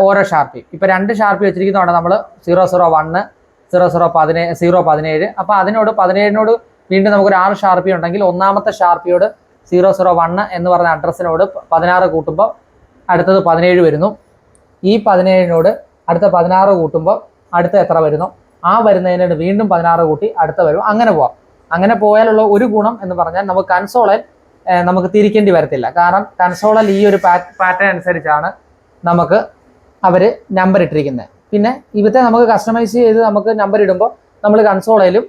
B: ഓരോ ഷാർപ്പി. ഇപ്പം 2 ഷാർപ്പി വെച്ചിരിക്കുന്നതുകൊണ്ട് നമ്മൾ 001, 017. അപ്പോൾ അതിനോട് 17നോട് വീണ്ടും നമുക്കൊരു 6 ഷാർപ്പി ഉണ്ടെങ്കിൽ ഒന്നാമത്തെ ഷാർപ്പിയോട് 001 എന്ന് പറഞ്ഞ അഡ്രസ്സിനോട് 16 കൂട്ടുമ്പോൾ അടുത്തത് 17 വരുന്നു. ഈ 17നോട് അടുത്ത 16 കൂട്ടുമ്പോൾ അടുത്ത എത്ര വരുന്നു, ആ വരുന്നതിനോട് വീണ്ടും 16 കൂട്ടി അടുത്ത വരും. അങ്ങനെ പോവാം. അങ്ങനെ പോയാലുള്ള ഒരു ഗുണം എന്ന് പറഞ്ഞാൽ നമുക്ക് കൺസോളിൽ നമുക്ക് തിരിക്കേണ്ടി വരത്തില്ല. കാരണം കൺസോളിൽ ഈ ഒരു പാറ്റേൺ അനുസരിച്ചാണ് നമുക്ക് അവർ നമ്പർ ഇട്ടിരിക്കുന്നത്. പിന്നെ ഇവിടുത്തെ നമുക്ക് കസ്റ്റമൈസ് ചെയ്ത് നമുക്ക് നമ്പർ ഇടുമ്പോൾ നമ്മൾ കൺസോളിലും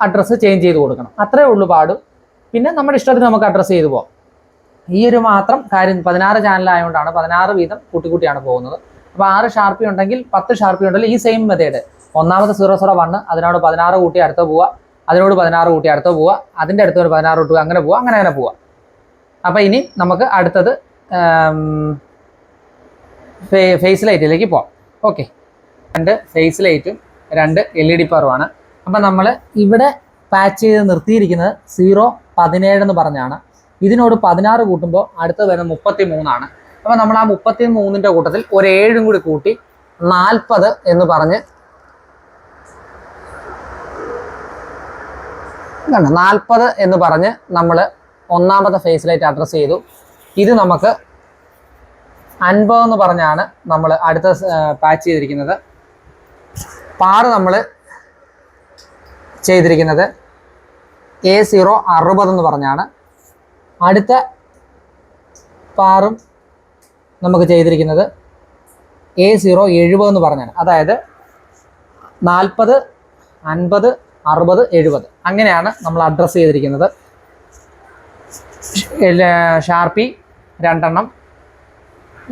B: അഡ്രസ്സ് ചേഞ്ച് ചെയ്ത് കൊടുക്കണം. അത്രേ ഉള്ളൂ പാടും. പിന്നെ നമ്മുടെ ഇഷ്ടത്തിന് നമുക്ക് അഡ്രസ്സ് ചെയ്ത് പോകാം. ഈ ഒരു മാത്രം കാര്യം 16 ചാനലായതുകൊണ്ടാണ് 16 വീതം കൂട്ടിക്കൂട്ടിയാണ് പോകുന്നത്. അപ്പോൾ 6 ഷാർപ്പി ഉണ്ടെങ്കിൽ 10 ഷാർപ്പി ഉണ്ടെങ്കിൽ ഈ സെയിം മെത്തേഡ് ഒന്നാമത്തെ 001 അതിനോട് 16 കൂട്ടി അടുത്ത പോവുക, അതിനോട് 16 കൂട്ടി അടുത്ത പോവുക, അതിൻ്റെ അടുത്ത് ഒരു 16 കൂട്ടുക, അങ്ങനെ പോവുക, അങ്ങനെ പോവുക. അപ്പോൾ ഇനി നമുക്ക് അടുത്തത് ഫേസ് ലൈറ്റിലേക്ക് പോവാം. ഓക്കെ, 2 ഫേസ് ലൈറ്റും 2 LED പവറുമാണ്. അപ്പം നമ്മൾ ഇവിടെ പാച്ച് ചെയ്ത് നിർത്തിയിരിക്കുന്നത് 017 എന്ന് പറഞ്ഞാണ്. ഇതിനോട് 16 കൂട്ടുമ്പോൾ അടുത്ത് വരുന്നത് 33 ആണ്. അപ്പോൾ നമ്മൾ ആ 33ൻ്റെ കൂട്ടത്തിൽ ഒരു 7 കൂടി കൂട്ടി 40 എന്ന് പറഞ്ഞ് 40 എന്ന് പറഞ്ഞ് നമ്മൾ ഒന്നാമത്തെ ഫേസ് ലൈറ്റ് അഡ്രസ്സ് ചെയ്തു. ഇത് നമുക്ക് 50 എന്ന് പറഞ്ഞാണ് നമ്മൾ അടുത്ത പാച്ച് ചെയ്തിരിക്കുന്നത്. പാറ് നമ്മൾ ചെയ്തിരിക്കുന്നത് A060 എന്ന് പറഞ്ഞാണ്. അടുത്ത പാറും നമുക്ക് ചെയ്തിരിക്കുന്നത് A070 എന്ന് പറഞ്ഞാണ്. അതായത് 40, 50, 60, 70 അങ്ങനെയാണ് നമ്മൾ അഡ്രസ്സ് ചെയ്തിരിക്കുന്നത്. ഷാർപ്പി 2 എണ്ണം,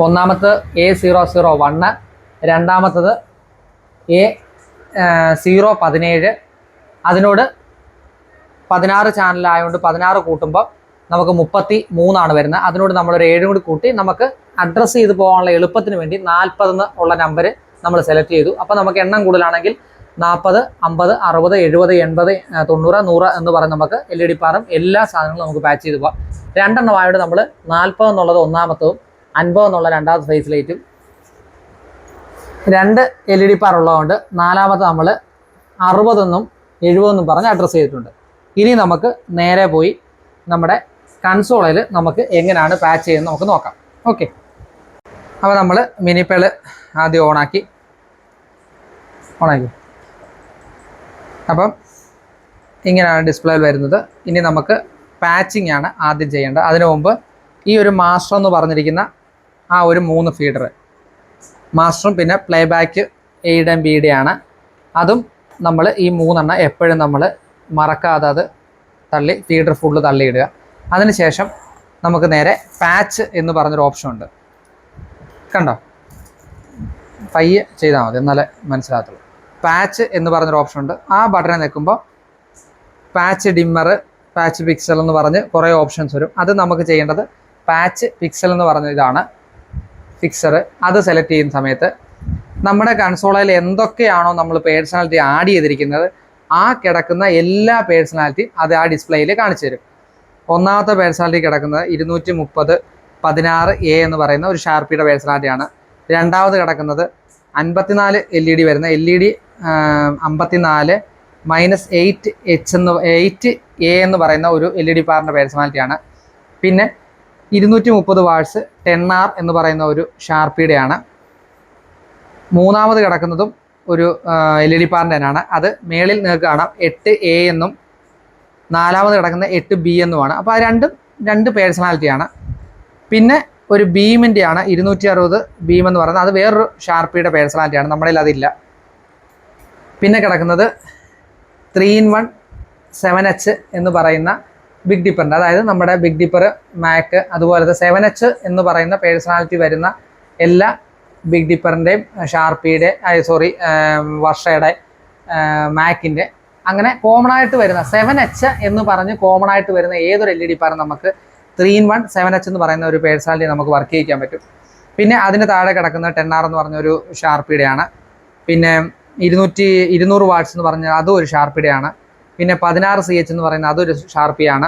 B: ഒന്നാമത്തെ A001, രണ്ടാമത്തത് A017. അതിനോട് 16 ചാനലായതുകൊണ്ട് 16 കൂട്ടുമ്പോൾ നമുക്ക് 33 വരുന്നത്. അതിനോട് നമ്മളൊരു 7 കൂടി കൂട്ടി നമുക്ക് അഡ്രസ്സ് ചെയ്ത് പോകാനുള്ള എളുപ്പത്തിന് വേണ്ടി 40 ഉള്ള നമ്പർ നമ്മൾ സെലക്ട് ചെയ്തു. അപ്പോൾ നമുക്ക് എണ്ണം കൂടുതലാണെങ്കിൽ 40, 50, 60, 70, 80, 90, 100 എന്ന് പറഞ്ഞ് നമുക്ക് LED പാറും എല്ലാ സാധനങ്ങളും നമുക്ക് പാച്ച് ചെയ്ത് പോകാം. 2 എണ്ണമായിട്ട് നമ്മൾ 40 എന്നുള്ളത് ഒന്നാമത്തതും 50 എന്നുള്ള രണ്ടാമത്തെ ഫേസ് ലൈറ്റും 2 LED പാർ ഉള്ളതുകൊണ്ട് നാലാമത്തെ നമ്മൾ 60 എന്നും 70 എന്ന് പറഞ്ഞ് അഡ്രസ്സ് ചെയ്തിട്ടുണ്ട്. ഇനി നമുക്ക് നേരെ പോയി നമ്മുടെ കൺസോളിൽ നമുക്ക് എങ്ങനെയാണ് പാച്ച് ചെയ്യുന്നത് നമുക്ക് നോക്കാം. ഓക്കെ, അപ്പോൾ നമ്മൾ മിനിപ്പേള് ആദ്യം ഓണാക്കി. അപ്പം ഇങ്ങനെയാണ് ഡിസ്പ്ലേയിൽ വരുന്നത്. ഇനി നമുക്ക് പാച്ചിങ് ആണ് ആദ്യം ചെയ്യേണ്ടത്. അതിനു മുമ്പ് ഈ ഒരു മാസ്റ്റർ എന്ന് പറഞ്ഞിരിക്കുന്ന ആ ഒരു 3 ഫീഡർ, മാസ്റ്ററും പിന്നെ പ്ലേ ബാക്ക് എയുടെയും ബിയുടെ ആണ്. അതും നമ്മൾ ഈ 3 എപ്പോഴും നമ്മൾ മറക്കാതെ അത് തള്ളി ഫീഡർ ഫുള്ള് തള്ളിയിടുക. അതിനുശേഷം നമുക്ക് നേരെ പാച്ച് എന്ന് പറഞ്ഞൊരു ഓപ്ഷൻ ഉണ്ട്, കണ്ടോ? പയ്യെ ചെയ്താൽ മതി എന്നാലേ മനസ്സിലാകത്തുള്ളൂ. പാച്ച് എന്ന് പറഞ്ഞൊരു ഓപ്ഷൻ ഉണ്ട്. ആ ബട്ടനെ നിൽക്കുമ്പോൾ പാച്ച് ഡിമ്മർ, പാച്ച് പിക്സൽ എന്ന് പറഞ്ഞ് കുറേ ഓപ്ഷൻസ് വരും. അത് നമുക്ക് ചെയ്യേണ്ടത് പാച്ച് പിക്സൽ എന്ന് പറഞ്ഞ ഇതാണ് ഫിക്സർ. അത് സെലക്ട് ചെയ്യുന്ന സമയത്ത് നമ്മുടെ കൺസോളിൽ എന്തൊക്കെയാണോ നമ്മൾ പേഴ്സണാലിറ്റി ആഡ് ചെയ്തിരിക്കുന്നത് ആ കിടക്കുന്ന എല്ലാ പേഴ്സണാലിറ്റിയും അത് ആ ഡിസ്പ്ലേയിൽ കാണിച്ചു തരും. ഒന്നാമത്തെ പേഴ്സണാലിറ്റി കിടക്കുന്നത് 230/16A എന്ന് പറയുന്ന ഒരു ഷാർപ്പിയുടെ പേഴ്സണാലിറ്റിയാണ്. രണ്ടാമത് കിടക്കുന്നത് 54 LED വരുന്ന LED 54-8A എന്ന് പറയുന്ന ഒരു LED പാറിൻ്റെ പേഴ്സണാലിറ്റിയാണ്. പിന്നെ 230 വാട്ട്സ് 10R എന്ന് പറയുന്ന ഒരു ഷാർപ്പിയുടെയാണ്. മൂന്നാമത് കിടക്കുന്നതും ഒരു LED പാറിൻ്റെ തന്നെയാണ്. അത് മേളിൽ നിങ്ങൾക്ക് കാണാം 8A എന്നും നാലാമത് കിടക്കുന്ന 8B എന്നുമാണ്. അപ്പോൾ ആ രണ്ട് പേഴ്സണാലിറ്റിയാണ്. പിന്നെ ഒരു ബീമിൻ്റെയാണ് 260 ബീം എന്ന് പറയുന്നത്. അത് വേറൊരു ഷാർപ്പിയുടെ പേഴ്സണാലിറ്റിയാണ്, നമ്മുടെ അതില്ല. പിന്നെ കിടക്കുന്നത് 3-in-1 7H എന്ന് പറയുന്ന ബിഗ് ഡിപ്പറിൻ്റെ, അതായത് നമ്മുടെ ബിഗ് ഡിപ്പർ, മാക്ക്, അതുപോലത്തെ 7H എന്ന് പറയുന്ന പേഴ്സണാലിറ്റി വരുന്ന എല്ലാ ബിഗ് ഡിപ്പറിൻ്റെയും ഷാർപ്പിയുടെ വർഷയുടെ മാക്കിൻ്റെ അങ്ങനെ കോമൺ ആയിട്ട് വരുന്ന 7H എന്ന് പറഞ്ഞ് കോമൺ ആയിട്ട് വരുന്ന ഏതൊരു LED പാറും നമുക്ക് 3-in-1 7H എന്ന് പറയുന്ന ഒരു പേഴ്സണാലിറ്റി നമുക്ക് വർക്ക് ചെയ്യിക്കാൻ പറ്റും. പിന്നെ അതിന് താഴെ കിടക്കുന്ന 10R എന്ന് പറഞ്ഞൊരു ഷാർപ്പിയുടെയാണ്. പിന്നെ 200 വാട്ട്സ് എന്ന് പറഞ്ഞാൽ അതും ഒരു ഷാർപ്പിയുടെയാണ്. പിന്നെ 16CH എന്ന് പറയുന്ന അതൊരു ഷാർപ്പിയാണ്.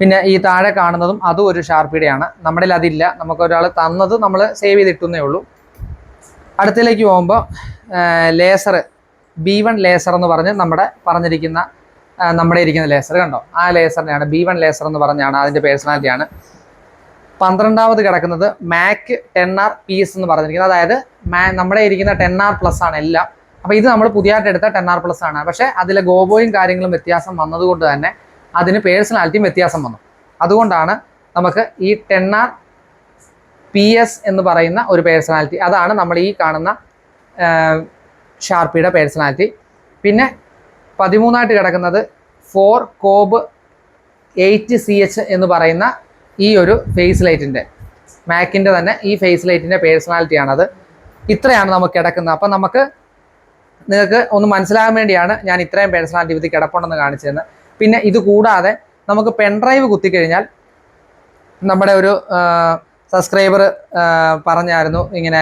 B: പിന്നെ ഈ താഴെ കാണുന്നതും അതും ഒരു ഷാർപ്പിയുടെയാണ്. നമ്മുടെ അതില്ല, നമുക്കൊരാൾ തന്നത് നമ്മൾ സേവ് ചെയ്തിട്ടുന്നേ ഉള്ളൂ. അടുത്തിലേക്ക് പോകുമ്പോൾ ലേസർ, B1 ലേസർ എന്ന് പറഞ്ഞ് നമ്മുടെ ഇരിക്കുന്ന ലേസർ കണ്ടോ, ആ ലേസറിനെയാണ് B1 ലേസർ എന്ന് പറഞ്ഞാണ് അതിൻ്റെ പേഴ്സണാലിറ്റിയാണ്. 12ാമത് കിടക്കുന്നത് മാക്ക് 10R PS എന്ന് പറഞ്ഞിരിക്കുന്നത്, അതായത് നമ്മുടെ ഇരിക്കുന്ന 10R+ ആണ് എല്ലാം. അപ്പോൾ ഇത് നമ്മൾ പുതിയതായിട്ട് എടുത്ത 10R+ ആണ്. പക്ഷേ അതിലെ ഗോബോയും കാര്യങ്ങളും വ്യത്യാസം വന്നതുകൊണ്ട് തന്നെ അതിന് പേഴ്സണാലിറ്റിയും വ്യത്യാസം വന്നു. അതുകൊണ്ടാണ് നമുക്ക് ഈ 10R PS എന്ന് പറയുന്ന ഒരു പേഴ്സണാലിറ്റി, അതാണ് നമ്മൾ ഈ കാണുന്ന ഷാർപ്പിയുടെ പേഴ്സണാലിറ്റി. പിന്നെ 13ആയിട്ട് കിടക്കുന്നത് 4 കോബ് 8CH എന്ന് പറയുന്ന ഈ ഒരു ഫേസ് ലൈറ്റിൻ്റെ, മാക്കിൻ്റെ തന്നെ ഈ ഫേസ് ലൈറ്റിൻ്റെ പേഴ്സണാലിറ്റിയാണത്. ഇത്രയാണ് നമുക്ക് കിടക്കുന്നത്. അപ്പം നിങ്ങൾക്ക് ഒന്ന് മനസ്സിലാകാൻ വേണ്ടിയാണ് ഞാൻ ഇത്രയും പേഴ്സണാലിറ്റി ഇത് കിടപ്പുണ്ടെന്ന് കാണിച്ചതെന്ന്. പിന്നെ ഇത് കൂടാതെ നമുക്ക് പെൻഡ്രൈവ് കുത്തിക്കഴിഞ്ഞാൽ, നമ്മുടെ ഒരു സബ്സ്ക്രൈബർ പറഞ്ഞായിരുന്നു ഇങ്ങനെ,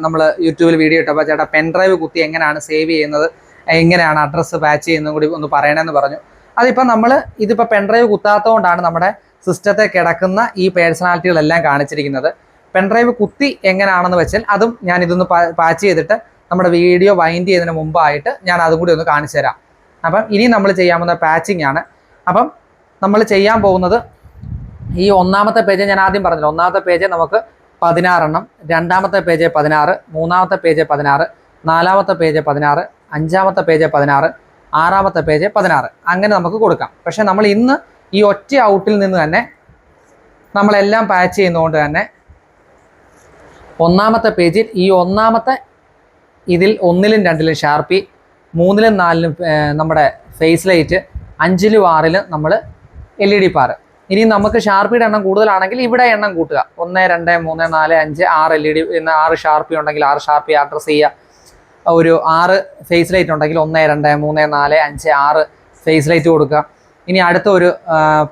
B: നമ്മൾ യൂട്യൂബിൽ വീഡിയോ ഇട്ടപ്പോൾ ചേട്ടാ പെൻഡ്രൈവ് കുത്തി എങ്ങനെയാണ് സേവ് ചെയ്യുന്നത്, എങ്ങനെയാണ് അഡ്രസ്സ് പാച്ച് ചെയ്യുന്നതും കൂടി ഒന്ന് പറയണമെന്ന് പറഞ്ഞു. അതിപ്പോൾ ഇതിപ്പോൾ പെൻഡ്രൈവ് കുത്താത്തതുകൊണ്ടാണ് നമ്മുടെ സിസ്റ്റത്തെ കിടക്കുന്ന ഈ പേഴ്സണാലിറ്റികളെല്ലാം കാണിച്ചിരിക്കുന്നത്. പെൻഡ്രൈവ് കുത്തി എങ്ങനെയാണെന്ന് വെച്ചാൽ അതും ഞാൻ ഇതൊന്ന് പാച്ച് ചെയ്തിട്ട് നമ്മുടെ വീഡിയോ വൈൻഡ് ചെയ്യുന്നതിന് മുമ്പായിട്ട് ഞാൻ അതും കൂടി ഒന്ന് കാണിച്ചു തരാം. അപ്പം ഇനി നമ്മൾ ചെയ്യാൻ പോകുന്ന പാച്ചിങ് ആണ്. അപ്പം നമ്മൾ ചെയ്യാൻ പോകുന്നത് ഈ ഒന്നാമത്തെ പേജ് ഞാൻ ആദ്യം പറഞ്ഞില്ല, ഒന്നാമത്തെ പേജ് നമുക്ക് 16, രണ്ടാമത്തെ പേജ് 16, മൂന്നാമത്തെ പേജ് 16, നാലാമത്തെ പേജ് 16, അഞ്ചാമത്തെ പേജ് 16, ആറാമത്തെ പേജ് 16 അങ്ങനെ നമുക്ക് കൊടുക്കാം. പക്ഷേ നമ്മൾ ഇന്ന് ഈ ഒറ്റ ഔട്ടിൽ നിന്ന് തന്നെ നമ്മളെല്ലാം പാച്ച് ചെയ്യുന്നതുകൊണ്ട് തന്നെ ഒന്നാമത്തെ പേജിൽ ഈ ഒന്നാമത്തെ ഇതിൽ 1-ലും 2-ലും ഷാർപ്പി, 3-ലും 4-ലും നമ്മുടെ ഫേസ് ലൈറ്റ്, 5-ലും 6-ലും നമ്മൾ LED പാറ്. ഇനി നമുക്ക് ഷാർപ്പിയുടെ എണ്ണം കൂടുതലാണെങ്കിൽ ഇവിടെ എണ്ണം കൂട്ടുക. 1, 2, 3, 4, 5, 6 LED, 6 ഷാർപ്പി ഉണ്ടെങ്കിൽ 6 ഷാർപ്പി അഡ്രസ്സ് ചെയ്യുക. ഒരു 6 ഫേസ് ലൈറ്റ് ഉണ്ടെങ്കിൽ 1, 2, 3, 4, 5, 6 ഫേസ് ലൈറ്റ് കൊടുക്കുക. ഇനി അടുത്ത ഒരു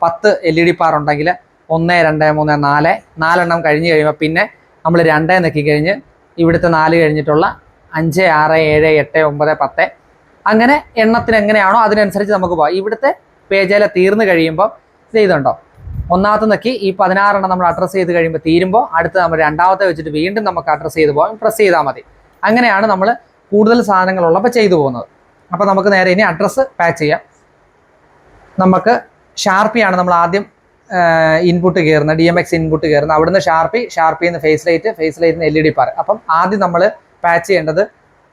B: 10 LED പാർ ഉണ്ടെങ്കിൽ 1, 2, 3, 4 എണ്ണം കഴിഞ്ഞ് കഴിയുമ്പോൾ പിന്നെ നമ്മൾ 2 നെക്കി കഴിഞ്ഞ് ഇവിടുത്തെ 4 കഴിഞ്ഞിട്ടുള്ള 5, 6, 7, 8, 9, 10 അങ്ങനെ എണ്ണത്തിന് എങ്ങനെയാണോ അതിനനുസരിച്ച് നമുക്ക് പോകാം. ഇവിടുത്തെ പേജിൽ തീർന്നു കഴിയുമ്പോൾ ഇതുണ്ടോ, ഒന്നാമത്തെ നെക്കി ഈ 16 എണ്ണം നമ്മൾ അഡ്രസ്സ് ചെയ്ത് കഴിയുമ്പോൾ തീരുമ്പോൾ അടുത്ത് നമ്മൾ രണ്ടാമത്തെ വെച്ചിട്ട് വീണ്ടും നമുക്ക് അഡ്രസ്സ് ചെയ്ത് പോകാം, പ്രസ് ചെയ്താൽ മതി. അങ്ങനെയാണ് നമ്മൾ കൂടുതൽ സാധനങ്ങളുള്ളപ്പോൾ ചെയ്തു പോകുന്നത്. അപ്പോൾ നമുക്ക് നേരെ ഇനി അഡ്രസ്സ് പാച്ച് ചെയ്യാം. നമുക്ക് ഷാർപ്പിയാണ് നമ്മൾ ആദ്യം ഇൻപുട്ട് കയറുന്നത്, DMX ഇൻപുട്ട് കയറുന്നത്. അവിടുന്ന് ഷാർപ്പിയിൽ നിന്ന് ഫേസ് ലൈറ്റിൽ നിന്ന് LED പാർ. അപ്പം ആദ്യം നമ്മൾ പാച്ച് ചെയ്യേണ്ടത്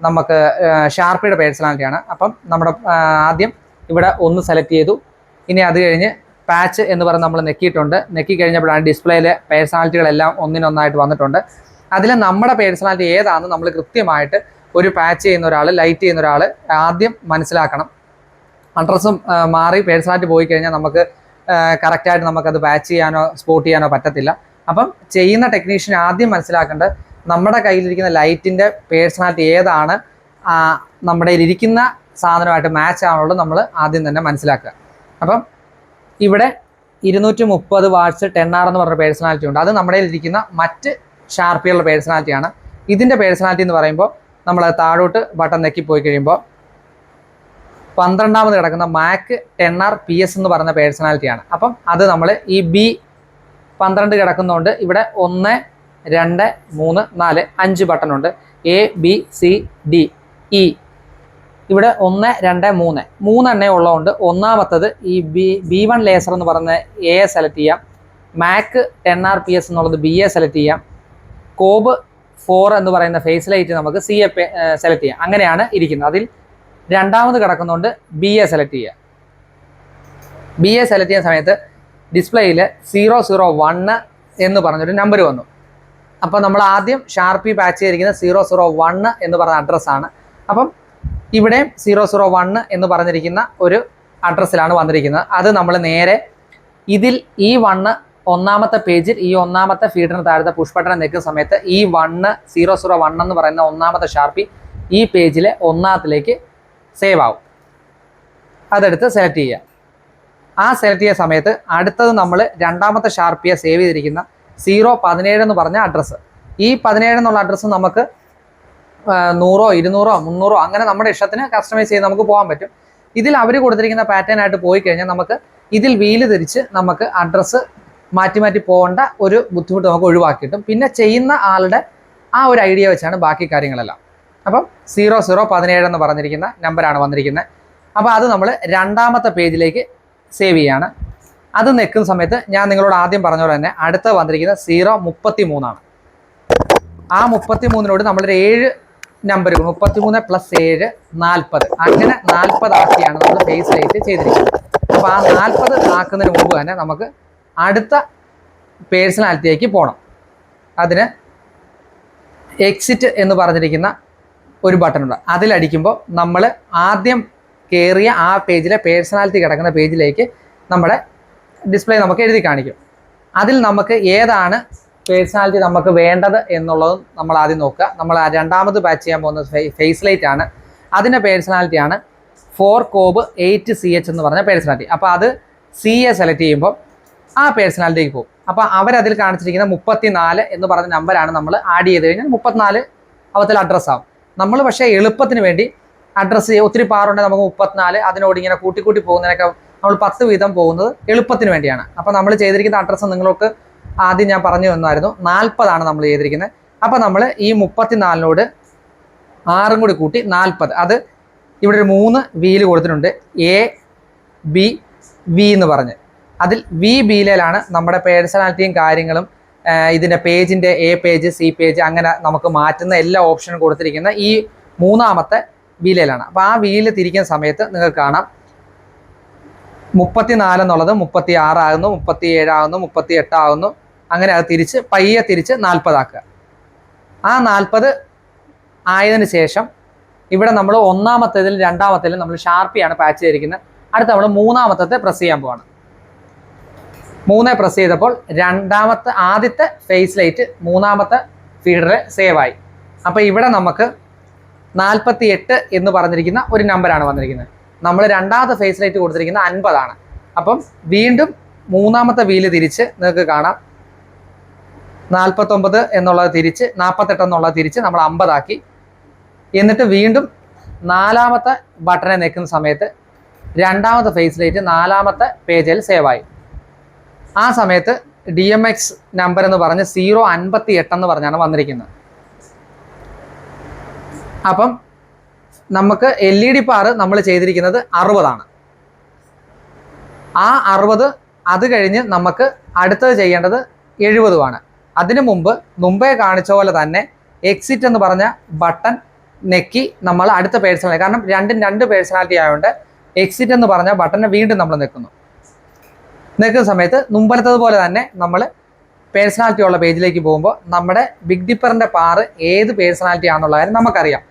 B: നമുക്ക് ഷാർപ്പിയുടെ പേഴ്സണാലിറ്റിയാണ്. അപ്പം നമ്മുടെ ആദ്യം ഇവിടെ ഒന്ന് സെലക്ട് ചെയ്തു. ഇനി അത് കഴിഞ്ഞ് പാച്ച് എന്ന് പറഞ്ഞ് നമ്മൾ നെക്കി കഴിഞ്ഞപ്പോഴാണ് ഡിസ്പ്ലേയിൽ പേഴ്സണാലിറ്റികളെല്ലാം ഒന്നിനൊന്നായിട്ട് വന്നിട്ടുണ്ട്. അതിൽ നമ്മുടെ പേഴ്സണാലിറ്റി ഏതാണെന്ന് നമ്മൾ കൃത്യമായിട്ട് ഒരു പാച്ച് ചെയ്യുന്ന ഒരാൾ, ലൈറ്റ് ചെയ്യുന്ന ഒരാൾ ആദ്യം മനസ്സിലാക്കണം. അഡ്രസ്സും മാറി പേഴ്സണാലിറ്റി പോയി കഴിഞ്ഞാൽ നമുക്ക് കറക്റ്റായിട്ട് നമുക്കത് പാച്ച് ചെയ്യാനോ സ്പോട്ട് ചെയ്യാനോ പറ്റത്തില്ല. അപ്പം ചെയ്യുന്ന ടെക്നീഷ്യൻ ആദ്യം മനസ്സിലാക്കേണ്ടത് നമ്മുടെ കയ്യിലിരിക്കുന്ന ലൈറ്റിൻ്റെ പേഴ്സണാലിറ്റി ഏതാണ്, നമ്മുടെ ഇരിക്കുന്ന സാധനമായിട്ട് മാച്ച് ആവുന്നുള്ളത് നമ്മൾ ആദ്യം തന്നെ മനസ്സിലാക്കുക. അപ്പം ഇവിടെ 230 വാട്ട്സ് 10R എന്ന് പറഞ്ഞ പേഴ്സണാലിറ്റി ഉണ്ട്. അത് നമ്മുടെ ഇരിക്കുന്ന മറ്റ് ഷാർപ്പികളുടെ പേഴ്സണാലിറ്റിയാണ്. ഇതിൻ്റെ പേഴ്സണാലിറ്റി എന്ന് പറയുമ്പോൾ നമ്മൾ താഴോട്ട് ബട്ടൺ നെക്കി പോയി കഴിയുമ്പോൾ 12ാമത് കിടക്കുന്ന മാക് 10R PS എന്ന് പറയുന്ന പേഴ്സണാലിറ്റിയാണ്. അപ്പം അത് നമ്മൾ ഈ B12 കിടക്കുന്നതുകൊണ്ട് ഇവിടെ 1, 2, 3, 4, 5 ബട്ടൺ ഉണ്ട്. ABCDE ഇവിടെ 1, 2, 3 എണ്ണേ ഉള്ളതുകൊണ്ട് ഒന്നാമത്തത് ഈ B1 ലേസർ എന്ന് പറയുന്ന A സെലക്ട് ചെയ്യാം. മാക് 10R PS എന്നുള്ളത് BA സെലക്ട് ചെയ്യാം. കോബ് 4 എന്ന് പറയുന്ന ഫേസ് ലൈറ്റ് നമുക്ക് CA സെലക്ട് ചെയ്യാം. അങ്ങനെയാണ് ഇരിക്കുന്നത്. അതിൽ രണ്ടാമത് കിടക്കുന്നതുകൊണ്ട് BA സെലക്ട് ചെയ്യുക. BA സെലക്ട് ചെയ്യുന്ന സമയത്ത് ഡിസ്പ്ലേയിൽ 001 എന്ന് പറഞ്ഞൊരു നമ്പർ വന്നു. അപ്പോൾ നമ്മൾ ആദ്യം ഷാർപ്പി പാച്ച് ചെയ്തിരിക്കുന്ന 001 എന്ന് പറഞ്ഞ അഡ്രസ്സാണ്. അപ്പം ഇവിടെയും 001 എന്ന് പറഞ്ഞിരിക്കുന്ന ഒരു അഡ്രസ്സിലാണ് വന്നിരിക്കുന്നത്. അത് നമ്മൾ നേരെ ഇതിൽ ഈ 1 ഒന്നാമത്തെ പേജിൽ ഈ ഒന്നാമത്തെ ഫീഡറിന് താഴത്തെ പുഷ് ബട്ടൺ നിൽക്കുന്ന സമയത്ത് ഈ 001 എന്ന് പറയുന്ന ഒന്നാമത്തെ ഷാർപ്പി ഈ പേജിലെ ഒന്നാമത്തിലേക്ക് സേവ് ആവും. അതെടുത്ത് സെലക്ട് ചെയ്യുക. ആ സെലക്ട് ചെയ്യുന്ന സമയത്ത് അടുത്തത് നമ്മൾ രണ്ടാമത്തെ ഷാർപ്പിയെ സേവ് ചെയ്തിരിക്കുന്ന 017 എന്ന് പറഞ്ഞ അഡ്രസ്സ്. ഈ 17 എന്നുള്ള അഡ്രസ്സ് നമുക്ക് 100, 200, 300 അങ്ങനെ നമ്മുടെ ഇഷ്ടത്തിന് കസ്റ്റമൈസ് ചെയ്ത് നമുക്ക് പോകാൻ പറ്റും. ഇതിൽ അവർ കൊടുത്തിരിക്കുന്ന പാറ്റേൺ ആയിട്ട് പോയി കഴിഞ്ഞാൽ നമുക്ക് ഇതിൽ വീല് തിരിച്ച് നമുക്ക് അഡ്രസ്സ് മാറ്റി പോകേണ്ട ഒരു ബുദ്ധിമുട്ട് നമുക്ക് ഒഴിവാക്കി കിട്ടും. പിന്നെ ചെയ്യുന്ന ആളുടെ ആ ഒരു ഐഡിയ വെച്ചാണ് ബാക്കി കാര്യങ്ങളെല്ലാം. അപ്പം 0017 എന്ന് പറഞ്ഞിരിക്കുന്ന നമ്പറാണ് വന്നിരിക്കുന്നത്. അപ്പോൾ അത് നമ്മൾ രണ്ടാമത്തെ പേജിലേക്ക് സേവ് ചെയ്യാണ്. അത് നിൽക്കുന്ന സമയത്ത് ഞാൻ നിങ്ങളോട് ആദ്യം പറഞ്ഞ പോലെ തന്നെ അടുത്ത വന്നിരിക്കുന്നത് 033 ആണ്. ആ 33നോട് നമ്മളൊരു 7 നമ്പറുകൾ 33 + 7 40 അങ്ങനെ 40 ആക്കിയാണ് നമ്മൾ ഫേസ് ലൈറ്റ് ചെയ്തിരിക്കുന്നത്. അപ്പോൾ ആ 40 ആക്കുന്നതിന് മുമ്പ് തന്നെ നമുക്ക് അടുത്ത പേഴ്സണാലിറ്റിയിലേക്ക് പോകണം. അതിന് എക്സിറ്റ് എന്ന് പറഞ്ഞിരിക്കുന്ന ഒരു ബട്ടൺ ഉണ്ട്. അതിലടിക്കുമ്പോൾ നമ്മൾ ആദ്യം കയറിയ ആ പേജിലെ പേഴ്സണാലിറ്റി കിടക്കുന്ന പേജിലേക്ക് നമ്മുടെ ഡിസ്പ്ലേ നമുക്ക് എഴുതി കാണിക്കും. അതിൽ നമുക്ക് ഏതാണ് പേഴ്സണാലിറ്റി നമുക്ക് വേണ്ടത് എന്നുള്ളതും നമ്മൾ ആദ്യം നോക്കുക. നമ്മൾ രണ്ടാമത് പാച്ച് ചെയ്യാൻ പോകുന്നത് ഫേസ് ലൈറ്റ് ആണ്. അതിൻ്റെ പേഴ്സണാലിറ്റിയാണ് 4 കോബ് 8 CH എന്ന് പറഞ്ഞ പേഴ്സണാലിറ്റി. അപ്പോൾ അത് CA സെലക്ട് ചെയ്യുമ്പോൾ ആ പേഴ്സണാലിറ്റിക്ക് പോകും. അപ്പോൾ അവരതിൽ കാണിച്ചിരിക്കുന്ന 34 എന്ന് പറഞ്ഞ നമ്പറാണ് നമ്മൾ ആഡ് ചെയ്ത് കഴിഞ്ഞാൽ 34 അവത്തിൽ അഡ്രസ്സാവും. നമ്മൾ പക്ഷേ എളുപ്പത്തിന് വേണ്ടി അഡ്രസ്സ് ഒത്തിരി പാറുണ്ട്, നമുക്ക് 34 അതിനോട് ഇങ്ങനെ കൂട്ടി പോകുന്നതിനൊക്കെ നമ്മൾ 10 വീതം പോകുന്നത് എളുപ്പത്തിന് വേണ്ടിയാണ്. അപ്പോൾ നമ്മൾ ചെയ്തിരിക്കുന്ന അഡ്രസ്സ് നിങ്ങൾക്ക് ആദ്യം ഞാൻ പറഞ്ഞു തന്നായിരുന്നു, 40 നമ്മൾ ചെയ്തിരിക്കുന്നത്. അപ്പോൾ നമ്മൾ ഈ 34നോട് 6 കൂടി കൂട്ടി 40. അത് ഇവിടെ ഒരു 3 വീല് കൊടുത്തിട്ടുണ്ട്, ABV എന്ന് പറഞ്ഞ്. അതിൽ VBയിലാണ് നമ്മുടെ പേഴ്സണാലിറ്റിയും കാര്യങ്ങളും ഇതിൻ്റെ പേജിൻ്റെ A പേജ് C പേജ് അങ്ങനെ നമുക്ക് മാറ്റുന്ന എല്ലാ ഓപ്ഷനും കൊടുത്തിരിക്കുന്ന ഈ മൂന്നാമത്തെ വീലയിലാണ്. അപ്പോൾ ആ വീല് തിരിക്കുന്ന സമയത്ത് നിങ്ങൾക്ക് കാണാം 34 എന്നുള്ളത് 36 ആകുന്നു, 37 ആകുന്നു, 38 ആകുന്നു. അങ്ങനെ അത് പയ്യെ തിരിച്ച് 40 ആക്കുക. ആ 40 ആയതിനു ശേഷം ഇവിടെ നമ്മൾ ഒന്നാമത്തേതിൽ രണ്ടാമത്തേതിൽ നമ്മൾ ഷാർപ്പിയാണ് പാച്ച് ചെയ്തിരിക്കുന്നത്. അടുത്ത നമ്മൾ മൂന്നാമത്തെ പ്രസ് ചെയ്യാൻ പോവാണ്. 3 പ്രസ് ചെയ്തപ്പോൾ ആദ്യത്തെ ഫേസ് ലൈറ്റ് മൂന്നാമത്തെ ഫീഡറിൽ സേവ് ആയി. അപ്പോൾ ഇവിടെ നമുക്ക് 48 എന്ന് പറഞ്ഞിരിക്കുന്ന ഒരു നമ്പറാണ് വന്നിരിക്കുന്നത്. നമ്മൾ രണ്ടാമത്തെ ഫേസ് ലൈറ്റ് കൊടുത്തിരിക്കുന്ന 50 ആണ്. അപ്പം വീണ്ടും മൂന്നാമത്തെ വീല് തിരിച്ച് നിങ്ങൾക്ക് കാണാം 49 എന്നുള്ളത് തിരിച്ച് 48 എന്നുള്ളത് തിരിച്ച് നമ്മൾ 50 ആക്കി. എന്നിട്ട് വീണ്ടും നാലാമത്തെ ബട്ടനെ നിൽക്കുന്ന സമയത്ത് രണ്ടാമത്തെ ഫേസ് ലൈറ്റ് നാലാമത്തെ പേജിൽ സേവായി. ആ സമയത്ത് DMX നമ്പർ എന്ന് പറഞ്ഞ് 058 എന്ന് പറഞ്ഞാണ് വന്നിരിക്കുന്നത്. അപ്പം നമുക്ക് LED പാറ് നമ്മൾ ചെയ്തിരിക്കുന്നത് 60 ആ 60 അത് കഴിഞ്ഞ് നമുക്ക് അടുത്തത് ചെയ്യേണ്ടത് 70 അതിനു മുമ്പേ കാണിച്ച പോലെ തന്നെ എക്സിറ്റ് എന്ന് പറഞ്ഞ ബട്ടൺ നെക്കി നമ്മൾ അടുത്ത പേഴ്സണാലിറ്റി, കാരണം രണ്ടും 2 പേഴ്സണാലിറ്റി ആയതുകൊണ്ട് എക്സിറ്റ് എന്ന് പറഞ്ഞ ബട്ടനെ വീണ്ടും നമ്മൾ നിൽക്കുന്ന സമയത്ത് മുമ്പലത്തതുപോലെ തന്നെ നമ്മൾ പേഴ്സണാലിറ്റി ഉള്ള പേജിലേക്ക് പോകുമ്പോൾ നമ്മുടെ ബിഗ് ഡിപ്പറിൻ്റെ പാറ് ഏത് പേഴ്സണാലിറ്റി ആണെന്നുള്ള കാര്യം നമുക്കറിയാം.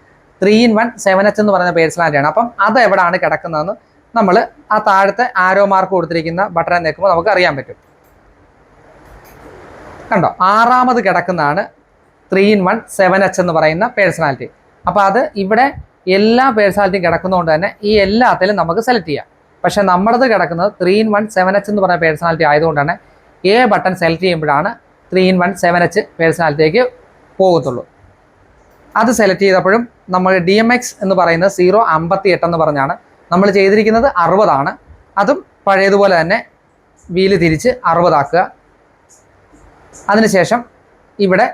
B: 3-in-1 7H എന്ന് പറയുന്ന പേഴ്സണാലിറ്റിയാണ്. അപ്പം അത് എവിടെയാണ് കിടക്കുന്നതെന്ന് നമ്മൾ ആ താഴത്തെ ആരോ മാർക്ക് കൊടുത്തിരിക്കുന്ന ബട്ടനെ നിൽക്കുമ്പോൾ നമുക്ക് അറിയാൻ പറ്റും. കണ്ടോ, 6ാമത് കിടക്കുന്നതാണ് 3-in-1 7H എന്ന് പറയുന്ന പേഴ്സണാലിറ്റി. അപ്പോൾ അത് ഇവിടെ എല്ലാ പേഴ്സണാലിറ്റിയും കിടക്കുന്നതുകൊണ്ട് തന്നെ ഈ എല്ലാത്തിലും നമുക്ക് സെലക്ട് ചെയ്യാം. പക്ഷേ നമ്മുടേത് കിടക്കുന്നത് 3-in-1 7H എന്ന് പറയുന്ന പേഴ്സണാലിറ്റി ആയതുകൊണ്ട് തന്നെ ബട്ടൺ സെലക്ട് ചെയ്യുമ്പോഴാണ് 3-in-1 7H പേഴ്സണാലിറ്റിയിലേക്ക് പോകത്തുള്ളൂ. അത് സെലക്ട് ചെയ്തപ്പോഴും നമ്മൾ DMX എന്ന് പറയുന്നത് 058 എന്ന് പറഞ്ഞാണ് നമ്മൾ ചെയ്തിരിക്കുന്നത്. 60 അതും പഴയതുപോലെ തന്നെ വീല് തിരിച്ച് 60 ആക്കുക. അതിനുശേഷം ഇവിടെ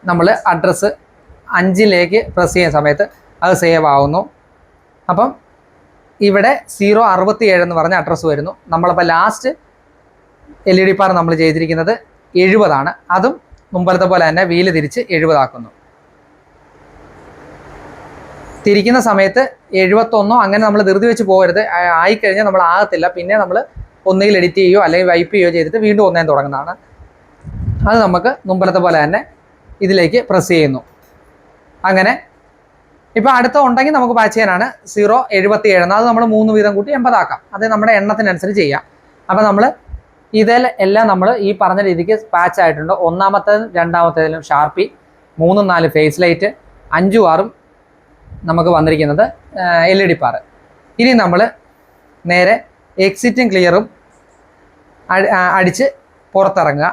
B: നമ്മൾ അഡ്രസ്സ് 5ലേക്ക് പ്രസ് ചെയ്യുന്ന സമയത്ത് അത് സേവ് ആവുന്നു. അപ്പം ഇവിടെ 067 എന്ന് പറഞ്ഞ അഡ്രസ്സ് വരുന്നു. നമ്മളപ്പോൾ ലാസ്റ്റ് LED പാർ നമ്മൾ ചെയ്തിരിക്കുന്നത് 70 അതും മുമ്പത്തെ പോലെ തന്നെ വീല് തിരിച്ച് 70 ആക്കുന്നു. തിരിക്കുന്ന സമയത്ത് 71 അങ്ങനെ നമ്മൾ ധൃതി വെച്ച് പോകരുത്. ആയിക്കഴിഞ്ഞാൽ നമ്മൾ ആകത്തില്ല. പിന്നെ നമ്മൾ ഒന്നുകിൽ എഡിറ്റ് ചെയ്യുകയോ അല്ലെങ്കിൽ വൈപ്പ് ചെയ്യുകയോ ചെയ്തിട്ട് വീണ്ടും ഒന്നേം തുടങ്ങുന്നതാണ്. അത് നമുക്ക് മുമ്പത്തെ പോലെ തന്നെ ഇതിലേക്ക് പ്രസ് ചെയ്യുന്നു. അങ്ങനെ ഇപ്പോൾ അടുത്ത ഉണ്ടെങ്കിൽ നമുക്ക് പാച്ച് ചെയ്യാനാണ് 077. അത് നമ്മൾ 3 വീതം കൂട്ടി 80 ആക്കാം. അത് നമ്മുടെ എണ്ണത്തിനനുസരിച്ച് ചെയ്യാം. അപ്പോൾ നമ്മൾ എല്ലാം നമ്മൾ ഈ പറഞ്ഞ രീതിക്ക് പാച്ച് ആയിട്ടുണ്ട്. 1ാമത്തേതും 2ാമത്തേതിലും ഷാർപ്പി, 3ഉം 4 ഫേസ് ലൈറ്റ്, 5ഉം 6ഉം നമുക്ക് വന്നിരിക്കുന്നത് LED പാറ്. ഇനി നമ്മൾ നേരെ എക്സിറ്റും ക്ലിയറും അടിച്ച് പുറത്തിറങ്ങുക.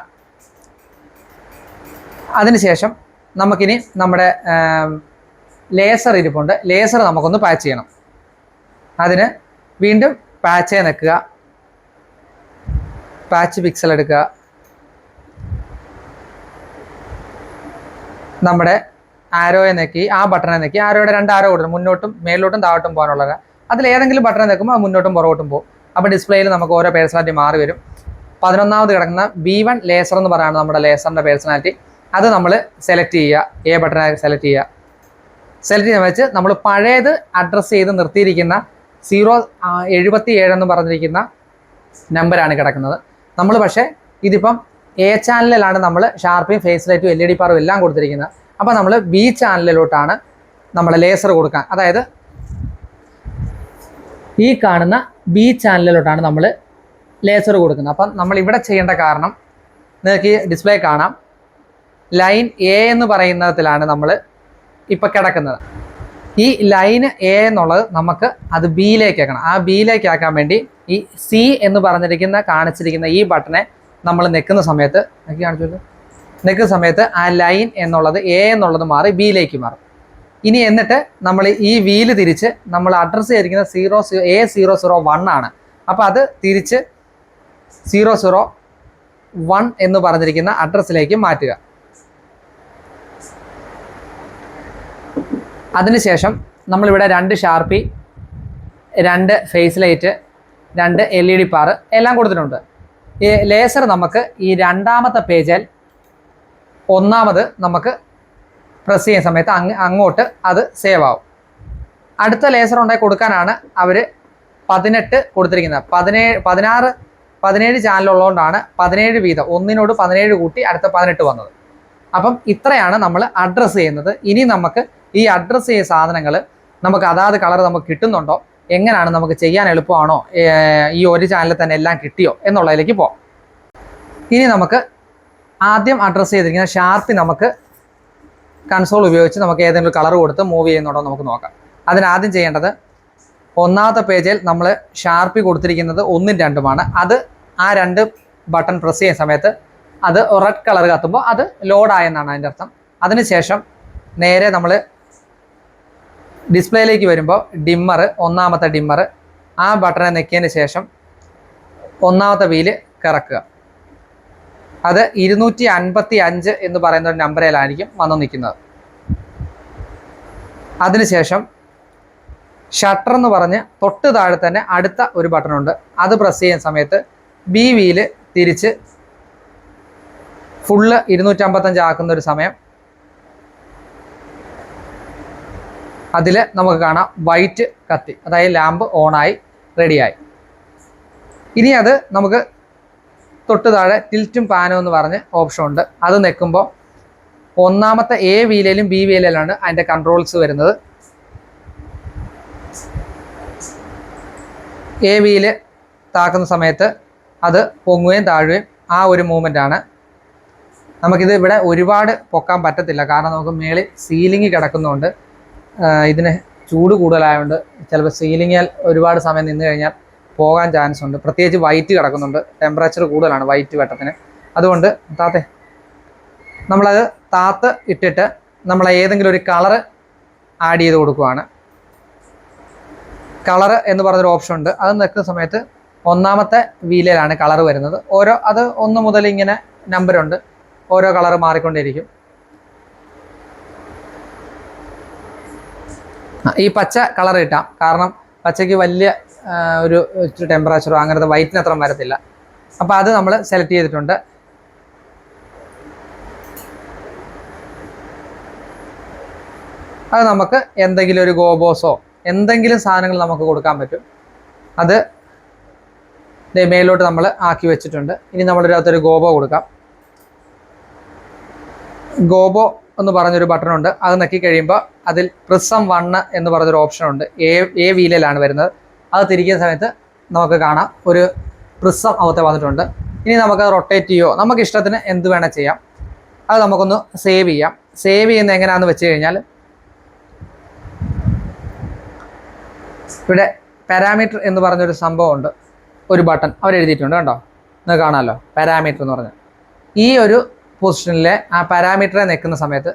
B: അതിനുശേഷം നമുക്കിനി നമ്മുടെ ലേസർ ഇരിപ്പുണ്ട്. ലേസർ നമുക്കൊന്ന് പാച്ച് ചെയ്യണം. അതിന് വീണ്ടും പാച്ച് നിൽക്കുക, പാച്ച് പിക്സൽ എടുക്കുക, നമ്മുടെ ആരോയെ നെക്കി ആ ബട്ടനെ നെക്കി ആരോയുടെ 2 ആരോ കൊടുക്കണം, മുന്നോട്ടും മേലോട്ടും താഴോട്ടും പോകാനുള്ളത്. അതിലേതെങ്കിലും ബട്ടനെ നിൽക്കുമ്പോൾ അത് മുന്നോട്ടും പുറകോട്ടും പോകും. അപ്പോൾ ഡിസ്പ്ലേയിൽ നമുക്ക് ഓരോ പേഴ്സണാലിറ്റി മാറി വരും. 11ാമത് കിടക്കുന്ന B1 ലേസർ എന്ന് പറയുന്നത് നമ്മുടെ ലേസറിൻ്റെ പേഴ്സണാലിറ്റി. അത് നമ്മൾ സെലക്ട് ചെയ്യുക, ബട്ടനെ സെലക്ട് ചെയ്യുക. സെലക്ട് ചെയ്യാൻ വെച്ച് നമ്മൾ പഴയത് അഡ്രസ്സ് ചെയ്ത് നിർത്തിയിരിക്കുന്ന 077 എന്ന് പറഞ്ഞിരിക്കുന്ന നമ്പറാണ് കിടക്കുന്നത്. നമ്മൾ പക്ഷേ ഇതിപ്പം A ചാനലിലാണ് നമ്മൾ ഷാർപ്പിയും ഫേസ് ലൈറ്റും LED പാറും എല്ലാം കൊടുത്തിരിക്കുന്നത്. അപ്പോൾ നമ്മൾ B ചാനലിലോട്ടാണ് നമ്മൾ ലേസർ കൊടുക്കാൻ, അതായത് ഈ കാണുന്ന B ചാനലിലോട്ടാണ് നമ്മൾ ലേസർ കൊടുക്കുന്നത്. അപ്പം നമ്മൾ ഇവിടെ ചെയ്യേണ്ട കാരണം നിങ്ങൾക്ക് ഈ ഡിസ്പ്ലേ കാണാം, ലൈൻ A എന്ന് പറയുന്നതിലാണ് നമ്മൾ ഇപ്പോൾ കിടക്കുന്നത്. ഈ ലൈന് A എന്നുള്ളത് നമുക്ക് അത് ബിയിലേക്ക് ആക്കണം. ആ ബിയിലേക്ക് ആക്കാൻ വേണ്ടി ഈ C എന്ന് കാണിച്ചിരിക്കുന്ന ഈ ബട്ടനെ നമ്മൾ നിൽക്കുന്ന സമയത്ത് ആ ലൈൻ എന്നുള്ളത് A എന്നുള്ളത് മാറി ബിയിലേക്ക് മാറും. ഇനി എന്നിട്ട് നമ്മൾ ഈ വീല് തിരിച്ച് നമ്മൾ അഡ്രസ്സ് ചെയ്തിരിക്കുന്ന A001 ആണ്. അപ്പോൾ അത് തിരിച്ച് 001 എന്ന് പറഞ്ഞിരിക്കുന്ന അഡ്രസ്സിലേക്ക് മാറ്റുക. അതിനുശേഷം നമ്മളിവിടെ 2 ഷാർപ്പി, 2 ഫേസ് ലൈറ്റ്, 2 LED പാറ് എല്ലാം കൊടുത്തിട്ടുണ്ട്. ഈ ലേസർ നമുക്ക് ഈ 2ാമത്തെ പേജിൽ 1ാമത് നമുക്ക് പ്രസ് ചെയ്യുന്ന സമയത്ത് അങ്ങോട്ട് അത് സേവ് ആവും. അടുത്ത ലേസർ ഉണ്ടായി കൊടുക്കാനാണ് അവർ 18 കൊടുത്തിരിക്കുന്നത്. 17 ചാനലുള്ളതുകൊണ്ടാണ് 17 വീതം, ഒന്നിനോട് 17 കൂട്ടി അടുത്ത 18 വന്നത്. അപ്പം ഇത്രയാണ് നമ്മൾ അഡ്രസ്സ് ചെയ്യുന്നത്. ഇനി നമുക്ക് ഈ അഡ്രസ്സ് ചെയ്യുന്ന സാധനങ്ങൾ നമുക്ക് അതാത് കളർ നമുക്ക് കിട്ടുന്നുണ്ടോ, എങ്ങനെയാണ് നമുക്ക് ചെയ്യാൻ എളുപ്പമാണോ, ഈ ഒരു ചാനലിൽ തന്നെ എല്ലാം കിട്ടിയോ എന്നുള്ളതിലേക്ക് പോകാം. ഇനി നമുക്ക് ആദ്യം അഡ്രസ്സ് ചെയ്തിരിക്കുന്ന ഷാർപ്പി നമുക്ക് കൺസോൾ ഉപയോഗിച്ച് നമുക്ക് ഏതെങ്കിലും കളർ കൊടുത്ത് മൂവ് ചെയ്യുന്നുണ്ടോ നമുക്ക് നോക്കാം. അതിനാദ്യം ചെയ്യേണ്ടത് 1ാമത്തെ പേജിൽ നമ്മൾ ഷാർപ്പി കൊടുത്തിരിക്കുന്നത് 1ഉം 2ഉമാണ്. അത് ആ 2 ബട്ടൺ പ്രസ് ചെയ്യുന്ന സമയത്ത് അത് റെഡ് കളർ കത്തുമ്പോൾ അത് ലോഡായെന്നാണ് അതിൻ്റെ അർത്ഥം. അതിനുശേഷം നേരെ നമ്മൾ ഡിസ്പ്ലേയിലേക്ക് വരുമ്പോൾ ഡിമ്മർ, 1ാമത്തെ ഡിമ്മർ, ആ ബട്ടനെ നെക്കിയതിന് ശേഷം 1ാമത്തെ വീല് കറക്കുക. അത് 255 എന്ന് പറയുന്ന ഒരു നമ്പറിലായിരിക്കും വന്നു നിൽക്കുന്നത്. അതിനുശേഷം ഷട്ടർ എന്ന് പറഞ്ഞ് തൊട്ട് താഴെ തന്നെ അടുത്ത ഒരു ബട്ടൺ ഉണ്ട്. അത് പ്രസ് ചെയ്യുന്ന സമയത്ത് ബി വീല് തിരിച്ച് ഫുള്ള് 255 ആക്കുന്ന ഒരു സമയം അതിൽ നമുക്ക് കാണാം വൈറ്റ് കത്തി, അതായത് ലാമ്പ് ഓണായി റെഡിയായി. ഇനി അത് നമുക്ക് തൊട്ട് താഴെ ടിൽറ്റും പാനും എന്ന് പറഞ്ഞ് ഓപ്ഷൻ ഉണ്ട്. അത് നിൽക്കുമ്പോൾ ഒന്നാമത്തെ എ വീലിലും ബി വീലിലാണ് അതിൻ്റെ കൺട്രോൾസ് വരുന്നത്. എ വീല് താക്കുന്ന സമയത്ത് അത് പൊങ്ങുകയും താഴുകയും ആ ഒരു മൂവ്മെൻ്റ് ആണ്. നമുക്കിത് ഇവിടെ ഒരുപാട് പൊക്കാൻ പറ്റത്തില്ല, കാരണം നമുക്ക് മേളിൽ സീലിംഗ് കിടക്കുന്നതുകൊണ്ട് ഇതിന് ചൂട് കൂടുതലായതുകൊണ്ട് ചിലപ്പോൾ സീലിങ്ങിൽ ഒരുപാട് സമയം നിന്ന് കഴിഞ്ഞാൽ പോകാൻ ചാൻസ് ഉണ്ട്. പ്രത്യേകിച്ച് വൈറ്റ് കിടക്കുന്നുണ്ട്, ടെമ്പറേച്ചർ കൂടുതലാണ് വൈറ്റ് വെട്ടത്തിന്. അതുകൊണ്ട് നമ്മളത് താത്ത് ഇട്ടിട്ട് നമ്മൾ ഏതെങ്കിലും ഒരു കളറ് ആഡ് ചെയ്ത് കൊടുക്കുകയാണ്. കളർ എന്ന് പറഞ്ഞൊരു ഓപ്ഷൻ ഉണ്ട്. അത് നിൽക്കുന്ന സമയത്ത് ഒന്നാമത്തെ വീലിലാണ് കളർ വരുന്നത്. അത് 1 മുതൽ ഇങ്ങനെ നമ്പറുണ്ട്, ഓരോ കളർ മാറിക്കൊണ്ടിരിക്കും. ഈ പച്ച കളർ ഇട്ടാം, കാരണം പച്ചയ്ക്ക് വലിയ ഒരു ടെമ്പറേച്ചറോ അങ്ങനത്തെ വൈറ്റിന് അത്ര വരത്തില്ല. അപ്പോൾ അത് നമ്മൾ സെലക്ട് ചെയ്തിട്ടുണ്ട്. അത് നമുക്ക് എന്തെങ്കിലും ഒരു ഗോബോസോ എന്തെങ്കിലും സാധനങ്ങൾ നമുക്ക് കൊടുക്കാൻ പറ്റും. അത് മേലോട്ട് നമ്മൾ ആക്കി വെച്ചിട്ടുണ്ട്. ഇനി നമ്മളൊരു ഗോബോ കൊടുക്കാം. ഗോബോ എന്ന് പറഞ്ഞൊരു ബട്ടൺ ഉണ്ട്. അത് നക്കി കഴിയുമ്പോൾ അതിൽ പ്രിസം 1 എന്ന് പറഞ്ഞൊരു ഓപ്ഷൻ ഉണ്ട്. എ വീലിലാണ് വരുന്നത്. അത് തിരിക്കുന്ന സമയത്ത് നമുക്ക് കാണാം ഒരു പ്രിസം അകത്തെ വന്നിട്ടുണ്ട്. ഇനി നമുക്കത് റൊട്ടേറ്റ് ചെയ്യുമോ, നമുക്ക് ഇഷ്ടത്തിന് എന്ത് വേണേൽ ചെയ്യാം. അത് നമുക്കൊന്ന് സേവ് ചെയ്യാം. സേവ് ചെയ്യുന്നത് എങ്ങനെയാണെന്ന് വെച്ച് കഴിഞ്ഞാൽ ഇവിടെ പാരാമീറ്റർ എന്ന് പറഞ്ഞൊരു സംഭവമുണ്ട്, ഒരു ബട്ടൺ അവരെഴുതിയിട്ടുണ്ട് കണ്ടോ, നിങ്ങൾക്ക് കാണാമല്ലോ പാരാമീറ്റർ എന്ന് പറഞ്ഞാൽ. ഈ ഒരു പൊസിഷനിലെ ആ പാരാമീറ്ററെ നിൽക്കുന്ന സമയത്ത്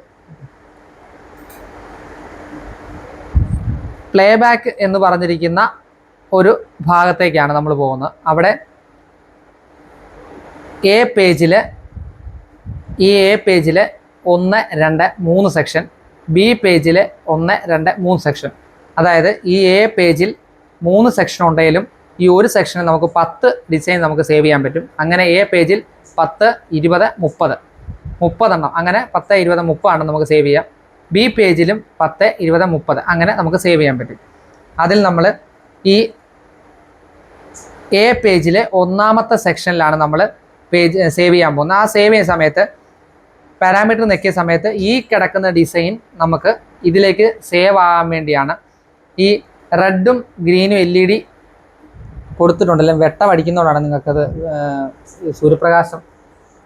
B: പ്ലേ ബാക്ക് എന്ന് പറഞ്ഞിരിക്കുന്ന ഒരു ഭാഗത്തേക്കാണ് നമ്മൾ പോകുന്നത്. അവിടെ എ പേജിൽ 1, 2, 3 സെക്ഷൻ, ബി പേജിൽ 1, 2, 3 സെക്ഷൻ. അതായത് ഈ എ പേജിൽ 3 സെക്ഷൻ ഉണ്ടെങ്കിലും ഈ ഒരു സെക്ഷനിൽ നമുക്ക് 10 ഡിസൈൻ നമുക്ക് സേവ് ചെയ്യാൻ പറ്റും. അങ്ങനെ എ പേജിൽ 10, 20, 30 എണ്ണം, അങ്ങനെ 10, 20, 30 ആണ് നമുക്ക് സേവ് ചെയ്യാം. ബി പേജിലും 10, 20, 30 അങ്ങനെ നമുക്ക് സേവ് ചെയ്യാൻ പറ്റും. അതിൽ നമ്മൾ ഈ എ പേജിലെ 1ാമത്തെ സെക്ഷനിലാണ് നമ്മൾ പേജ് സേവ് ചെയ്യാൻ പോകുന്നത്. ആ സേവ് ചെയ്യുന്ന സമയത്ത് പാരാമീറ്റർ നിൽക്കിയ സമയത്ത് ഈ കിടക്കുന്ന ഡിസൈൻ നമുക്ക് ഇതിലേക്ക് സേവ് ആകാൻ വേണ്ടിയാണ് ഈ റെഡും ഗ്രീനും LED കൊടുത്തിട്ടുണ്ടല്ലോ, വെട്ടം അടിക്കുന്നതുകൊണ്ടാണ്, നിങ്ങൾക്കത് സൂര്യപ്രകാശം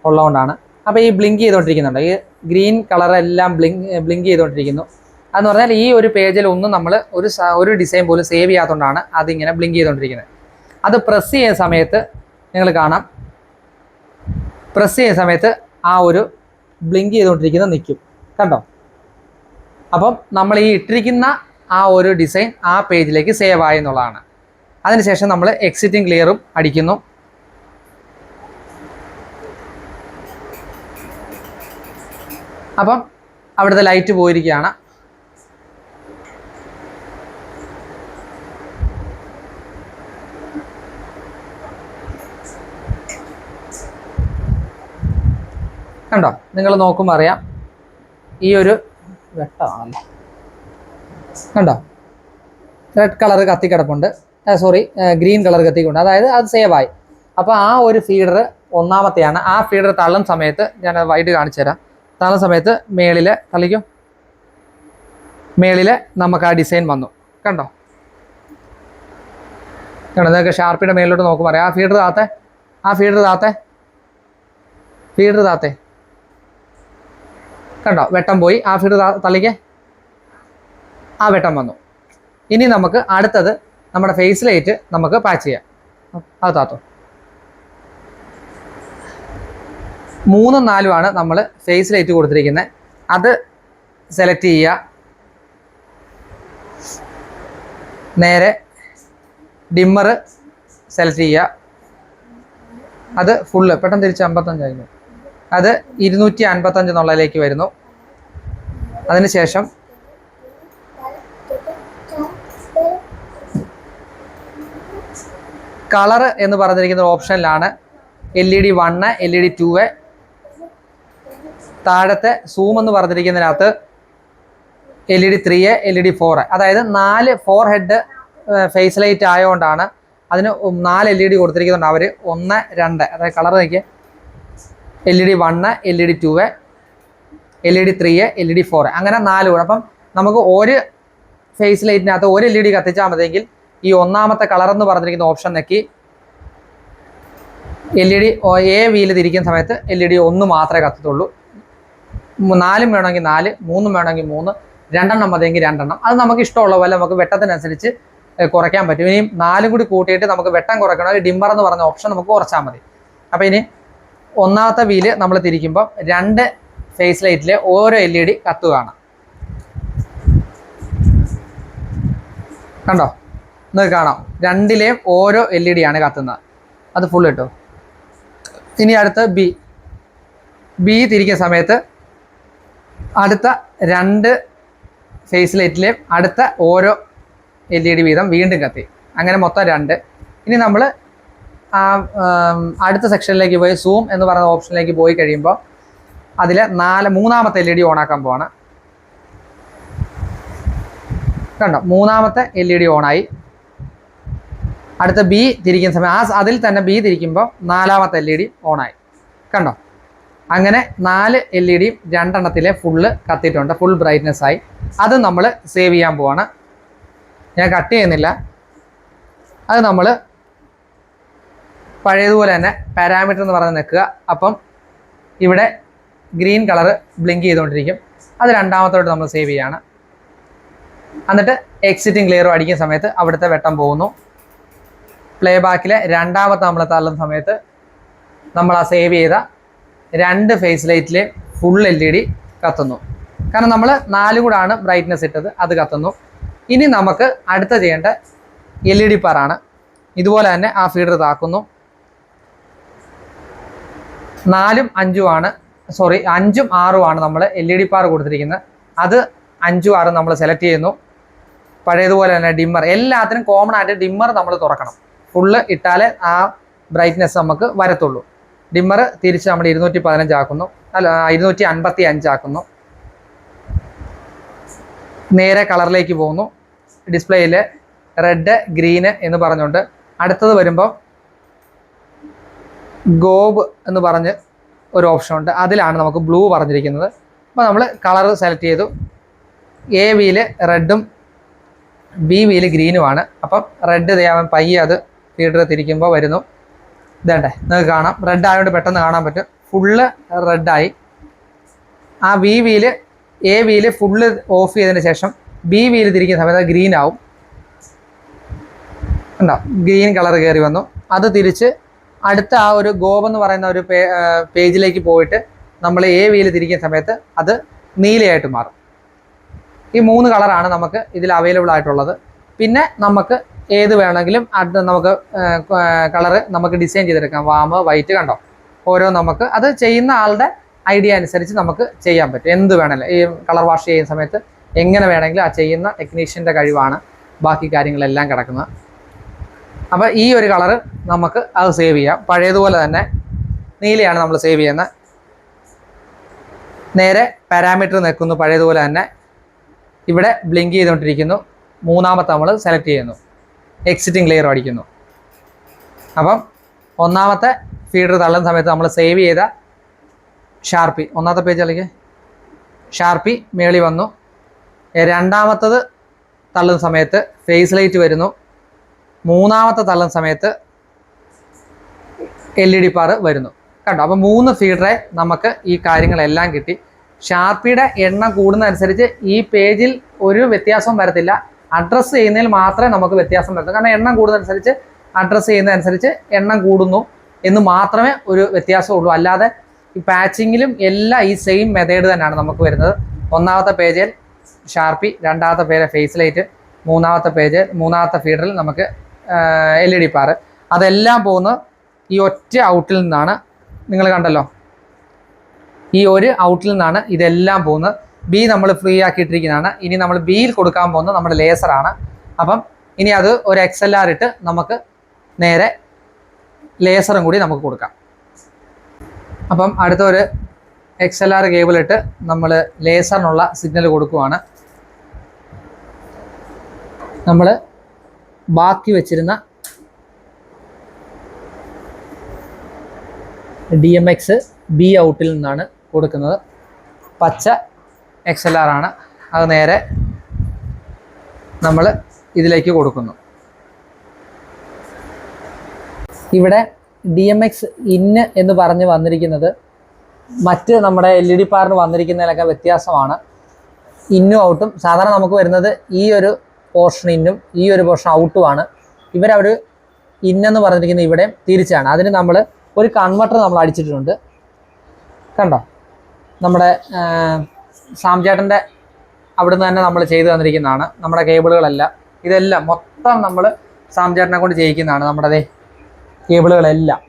B: ഉള്ളതുകൊണ്ടാണ്. അപ്പോൾ ഈ ബ്ലിങ്ക് ചെയ്തുകൊണ്ടിരിക്കുന്നുണ്ട്, ഈ ഗ്രീൻ കളറെല്ലാം ബ്ലിങ്ക് ചെയ്തുകൊണ്ടിരിക്കുന്നു. അതെന്ന് പറഞ്ഞാൽ ഈ ഒരു പേജിൽ ഒന്നും നമ്മൾ ഒരു ഡിസൈൻ പോലും സേവ് ചെയ്യാത്തതുകൊണ്ടാണ് അതിങ്ങനെ ബ്ലിങ്ക് ചെയ്തുകൊണ്ടിരിക്കുന്നത്. അത് പ്രസ് ചെയ്യുന്ന സമയത്ത് നിങ്ങൾ കാണാം, പ്രസ് ചെയ്യുന്ന സമയത്ത് ആ ഒരു ബ്ലിങ്ക് ചെയ്തുകൊണ്ടിരിക്കുന്നത് നിൽക്കും കണ്ടോ. അപ്പം നമ്മൾ ഈ ഇട്ടിരിക്കുന്ന ആ ഒരു ഡിസൈൻ ആ പേജിലേക്ക് സേവ് ആയി എന്നുള്ളതാണ്. അതിനുശേഷം നമ്മൾ എക്സിറ്റും ക്ലിയറും അടിക്കുന്നു. അപ്പം അവിടുത്തെ ലൈറ്റ് പോയിരിക്കുകയാണ്. കണ്ടോ, നിങ്ങൾ നോക്കുമ്പോൾ അറിയാം ഈ ഒരു വെട്ടമാണല്ലേ, കണ്ടോ റെഡ് കളർ കത്തിക്കിടപ്പുണ്ട്, ഗ്രീൻ കളർ കത്തിക്കൊണ്ട്, അതായത് അത് സേവായി. അപ്പോൾ ആ ഒരു ഫീഡർ 1ാമത്തെയാണ്. ആ ഫീഡർ തള്ളുന്ന സമയത്ത് ഞാൻ വൈഡ് കാണിച്ചു തരാം. തള്ളുന്ന സമയത്ത് മേളിൽ നമുക്ക് ആ ഡിസൈൻ വന്നു കണ്ടോ. നിങ്ങൾക്ക് ഷാർപ്പിയുടെ മേളിലോട്ട് നോക്കുമ്പോൾ അറിയാം. ആ ഫീഡർ താത്തേ കണ്ടോ, വെട്ടം പോയി. ആ ഫീഡർ തള്ളിക്ക്, ആ വെട്ടം വന്നു. ഇനി നമുക്ക് അടുത്തത് നമ്മുടെ ഫേസ് ലൈറ്റ് നമുക്ക് പാച്ച് ചെയ്യാം. അത് താത്തോ, 3, 4 ആണ് നമ്മൾ ഫേസ് ലൈറ്റ് കൊടുത്തിരിക്കുന്നത്. അത് സെലക്ട് ചെയ്യുക. നേരെ ഡിമ്മർ സെലക്ട് ചെയ്യുക. അത് ഫുള്ള് പെട്ടെന്ന് തിരിച്ച് 55 ആയിരുന്നു. അത് 255 എന്നുള്ളതിലേക്ക് വരുന്നു. കളർ എന്ന് പറഞ്ഞിരിക്കുന്ന ഓപ്ഷനിലാണ് LED 1, LED 2, താഴത്തെ സൂം എന്ന് പറഞ്ഞിരിക്കുന്നതിനകത്ത് LED 3, LED 4. അതായത് 4 4 ഹെഡ് ഫേസ് ലൈറ്റ് ആയതുകൊണ്ടാണ് അതിന് 4 LED കൊടുത്തിരിക്കുന്നുണ്ട് അവർ. 1, 2, അതായത് കളർ നോക്കിയാൽ LED 1, LED 2, LED 3, LED 4, അങ്ങനെ 4 കൂടെ. അപ്പം നമുക്ക് ഒരു ഫേസ് ലൈറ്റിനകത്ത് ഒരു LED കത്തിച്ചാൽ മതിയെങ്കിൽ ഈ ഒന്നാമത്തെ കളർ എന്ന് പറഞ്ഞിരിക്കുന്ന ഓപ്ഷൻ നോക്കി LED A വീല് തിരിക്കുന്ന സമയത്ത് LED 1 മാത്രമേ കത്തത്തുള്ളൂ. 4 വേണമെങ്കിൽ 4, 3 വേണമെങ്കിൽ 3, 2 മതിയെങ്കിൽ 2. അത് നമുക്ക് ഇഷ്ടമുള്ള പോലെ നമുക്ക് വെട്ടത്തിനനുസരിച്ച് കുറയ്ക്കാൻ പറ്റും. ഇനിയും 4 കൂടി കൂട്ടിയിട്ട് നമുക്ക് വെട്ടം കുറയ്ക്കണമെങ്കിൽ ഡിമ്മർ എന്ന് പറഞ്ഞ ഓപ്ഷൻ നമുക്ക് കുറച്ചാൽ മതി. അപ്പോൾ ഇനി ഒന്നാമത്തെ വീല് നമ്മൾ തിരിക്കുമ്പോൾ 2 ഫേസ് ലൈറ്റിലെ ഓരോ LED കത്തുകയാണ്. കണ്ടോ? നിങ്ങൾക്ക് കാണാം 2ലെയും ഓരോ LED ആണ് കത്തുന്നത്. അത് ഫുൾ ഇട്ടു. ഇനി അടുത്ത ബി തിരിക്കുന്ന സമയത്ത് അടുത്ത 2 ഫേസ് ലൈറ്റിലെയും അടുത്ത ഓരോ LED വീതം വീണ്ടും കത്തി. അങ്ങനെ മൊത്തം 2. ഇനി നമ്മൾ അടുത്ത സെക്ഷനിലേക്ക് പോയി സൂം എന്ന് പറയുന്ന ഓപ്ഷനിലേക്ക് പോയി കഴിയുമ്പോൾ അതിൽ മൂന്നാമത്തെ LED ഓണാക്കാൻ പോവാണ്. കണ്ടോ? മൂന്നാമത്തെ LED ഓണായി. അടുത്ത ബി തിരിക്കുന്ന സമയം അതിൽ തന്നെ ബി തിരിക്കുമ്പോൾ 4ാമത്തെ LED ഓണായി. കണ്ടോ? അങ്ങനെ 4 LED 2 ഫുള്ള് കത്തിയിട്ടുണ്ട്. ഫുൾ ബ്രൈറ്റ്നെസ് ആയി. അത് നമ്മൾ സേവ് ചെയ്യാൻ പോവാണ്. ഞാൻ കട്ട് ചെയ്യുന്നില്ല. അത് നമ്മൾ പഴയതുപോലെ തന്നെ പാരാമീറ്റർ എന്ന് പറഞ്ഞ് നിൽക്കുക. അപ്പം ഇവിടെ ഗ്രീൻ കളർ ബ്ലിങ്ക് ചെയ്തുകൊണ്ടിരിക്കും. അത് 2ാമത്തോട്ട് നമ്മൾ സേവ് ചെയ്യാണ്. എന്നിട്ട് എക്സിറ്റും ക്ലിയറും അടിക്കുന്ന സമയത്ത് അവിടുത്തെ വെട്ടം പോകുന്നു. പ്ലേ ബാക്കിലെ 2ാമത്തെ നമ്മൾ തള്ളുന്ന സമയത്ത് നമ്മൾ ആ സേവ് ചെയ്ത 2 ഫേസ് ലൈറ്റിൽ ഫുൾ LED കത്തുന്നു. കാരണം നമ്മൾ 4 കൂടാണ് ബ്രൈറ്റ്നെസ് ഇട്ടത്. അത് കത്തുന്നു. ഇനി നമുക്ക് അടുത്ത ചെയ്യേണ്ട LED പാറാണ്. ഇതുപോലെ തന്നെ ആ ഫീഡർ താക്കുന്നു. 4ഉം 5ഉമാണ് 5ഉം 6ഉമാണ് നമ്മൾ LED പാർ കൊടുത്തിരിക്കുന്നത്. അത് 5ഉം 6ഉം നമ്മൾ സെലക്ട് ചെയ്യുന്നു. പഴയതുപോലെ തന്നെ ഡിമ്മർ എല്ലാത്തിനും കോമൺ ആയിട്ട് ഡിമ്മർ നമ്മൾ തുറക്കണം. ഫുള്ള് ഇട്ടാലേ ആ ബ്രൈറ്റ്നെസ് നമുക്ക് വരത്തുള്ളൂ. ഡിമ്മർ തിരിച്ച് നമ്മൾ 215 ആക്കുന്നു. അല്ല 255 ആക്കുന്നു. നേരെ കളറിലേക്ക് പോകുന്നു. ഡിസ്പ്ലേയിൽ റെഡ്, ഗ്രീന് എന്ന് പറഞ്ഞുകൊണ്ട് അടുത്തത് വരുമ്പോൾ ഗോബ് എന്ന് പറഞ്ഞ് ഒരു ഓപ്ഷൻ ഉണ്ട്. അതിലാണ് നമുക്ക് ബ്ലൂ പറഞ്ഞിരിക്കുന്നത്. അപ്പോൾ നമ്മൾ കളർ സെലക്ട് ചെയ്തു. എ വീല് റെഡും ബി വീല് ഗ്രീനുമാണ്. അപ്പം റെഡ് ചെയ്യാൻ പയ്യെ അത് ഫീഡർ തിരിക്കുമ്പോൾ വരുന്നു. ഇതേണ്ടേ നിങ്ങൾക്ക് കാണാം. റെഡ് ആയതുകൊണ്ട് പെട്ടെന്ന് കാണാൻ പറ്റും. ഫുള്ള് റെഡായി. ആ എ വീല് ഫുള്ള് ഓഫ് ചെയ്തതിന് ശേഷം ബി വീല് തിരിക്കുന്ന സമയത്ത് ഗ്രീൻ ആവും. ഉണ്ടോ? ഗ്രീൻ കളർ കയറി വന്നു. അത് തിരിച്ച് അടുത്ത ആ ഒരു ഗോബ് എന്ന് പറയുന്ന ഒരു പേജിലേക്ക് പോയിട്ട് നമ്മൾ എ വീല് തിരിക്കുന്ന സമയത്ത് അത് നീലയായിട്ട് മാറും. ഈ 3 കളറാണ് നമുക്ക് ഇതിൽ അവൈലബിൾ ആയിട്ടുള്ളത്. പിന്നെ നമുക്ക് ഏത് വേണമെങ്കിലും നമുക്ക് കളറ് നമുക്ക് ഡിസൈൻ ചെയ്തെടുക്കാം. വാം, വൈറ്റ്, കണ്ടോ? ഓരോ നമുക്ക് അത് ചെയ്യുന്ന ആളുടെ ഐഡിയ അനുസരിച്ച് നമുക്ക് ചെയ്യാൻ പറ്റും. എന്ത് വേണമെങ്കിലും ഈ കളർ വാഷ് ചെയ്യുന്ന സമയത്ത് എങ്ങനെ വേണമെങ്കിലും ആ ചെയ്യുന്ന ടെക്നീഷ്യൻ്റെ കഴിവാണ് ബാക്കി കാര്യങ്ങളെല്ലാം കിടക്കുന്നത്. അപ്പോൾ ഈ ഒരു കളറ് നമുക്ക് അത് സേവ് ചെയ്യാം. പഴയതുപോലെ തന്നെ നീലയാണ് നമ്മൾ സേവ് ചെയ്യുന്നത്. നേരെ പാരാമീറ്റർ നിൽക്കുന്നു. പഴയതുപോലെ തന്നെ ഇവിടെ ബ്ലിങ്ക് ചെയ്തുകൊണ്ടിരിക്കുന്നു. 3ാമത്തെ നമ്മൾ സെലക്ട് ചെയ്യുന്നു. എക്സിറ്റും ക്ലിയറും അടിക്കുന്നു. അപ്പം 1ാമത്തെ ഫീഡർ തള്ളുന്ന സമയത്ത് നമ്മൾ സേവ് ചെയ്ത ഷാർപ്പി 1ാമത്തെ പേജ് അല്ലെങ്കിൽ ഷാർപ്പി മേളി വന്നു. 2ാമത്തത് തള്ളുന്ന സമയത്ത് ഫേസ് ലൈറ്റ് വരുന്നു. 3ാമത്തെ തള്ളുന്ന സമയത്ത് LED പാർ വരുന്നു. കണ്ടോ? അപ്പോൾ 3 ഫീഡറെ നമുക്ക് ഈ കാര്യങ്ങളെല്ലാം കിട്ടി. ഷാർപ്പിയുടെ എണ്ണം കൂടുന്നതനുസരിച്ച് ഈ പേജിൽ ഒരു വ്യത്യാസവും വരത്തില്ല. അഡ്രസ്സ് ചെയ്യുന്നതിൽ മാത്രമേ നമുക്ക് വ്യത്യാസം വരത്തുള്ളൂ. കാരണം എണ്ണം കൂടുന്നതനുസരിച്ച് അഡ്രസ്സ് ചെയ്യുന്നതനുസരിച്ച് എണ്ണം കൂടുന്നു എന്ന് മാത്രമേ ഒരു വ്യത്യാസമുള്ളൂ. അല്ലാതെ ഈ പാച്ചിങ്ങിലും എല്ലാം ഈ സെയിം മെത്തേഡ് തന്നെയാണ് നമുക്ക് വരുന്നത്. 1ാമത്തെ പേജിൽ ഷാർപ്പി, 2ാമത്തെ പേര് ഫേസ് ലൈറ്റ്, 3ാമത്തെ ഫീഡറിൽ നമുക്ക് LED പാർ. അതെല്ലാം പോകുന്നത് ഈ ഒറ്റ ഔട്ടിൽ നിന്നാണ്. നിങ്ങൾ കണ്ടല്ലോ, ഈ ഒരു ഔട്ടിൽ നിന്നാണ് ഇതെല്ലാം പോകുന്നത്. ബി നമ്മൾ ഫ്രീ ആക്കിയിട്ടിരിക്കുന്നതാണ്. ഇനി നമ്മൾ ബിയിൽ കൊടുക്കാൻ പോകുന്നത് നമ്മുടെ ലേസറാണ്. അപ്പം ഇനി അത് ഒരു XLR ഇട്ട് നമുക്ക് നേരെ ലേസറും കൂടി നമുക്ക് കൊടുക്കാം. അപ്പം അടുത്തൊരു XLR കേബിൾ ഇട്ട് നമ്മൾ ലേസറിനുള്ള സിഗ്നൽ കൊടുക്കുവാണ്. നമ്മൾ ബാക്കി വെച്ചിരുന്ന DMX B ഔട്ടിൽ നിന്നാണ് കൊടുക്കുന്നത്. പച്ച XLR ആണ്, അത് നേരെ നമ്മൾ ഇതിലേക്ക് കൊടുക്കുന്നു. ഇവിടെ DMX ഇന്ന് എന്ന് പറഞ്ഞ് വന്നിരിക്കുന്നത് മറ്റ് നമ്മുടെ LED പാറിന് വന്നിരിക്കുന്നതിലൊക്കെ വ്യത്യാസമാണ്. ഇന്നും ഔട്ടും സാധാരണ നമുക്ക് വരുന്നത് ഈ ഒരു പോർഷൻ ഇന്നും ഈ ഒരു പോർഷൻ ഔട്ടുമാണ്. ഇവരവർ ഇന്നെന്ന് പറഞ്ഞിരിക്കുന്നത് ഇവിടെ തിരിച്ചാണ്. അതിന് നമ്മൾ ഒരു കൺവെർട്ടർ നമ്മൾ അടിച്ചിട്ടുണ്ട്. കണ്ടോ, നമ്മുടെ സാംചേട്ടൻ്റെ അവിടുന്ന് തന്നെ നമ്മൾ ചെയ്തു തന്നിരിക്കുന്നതാണ്. നമ്മുടെ കേബിളുകളെല്ലാം ഇതെല്ലാം മൊത്തം നമ്മൾ സാംചേട്ടനെ കൊണ്ട് ചെയ്യിക്കുന്നതാണ്. നമ്മുടെ കേബിളുകളെല്ലാം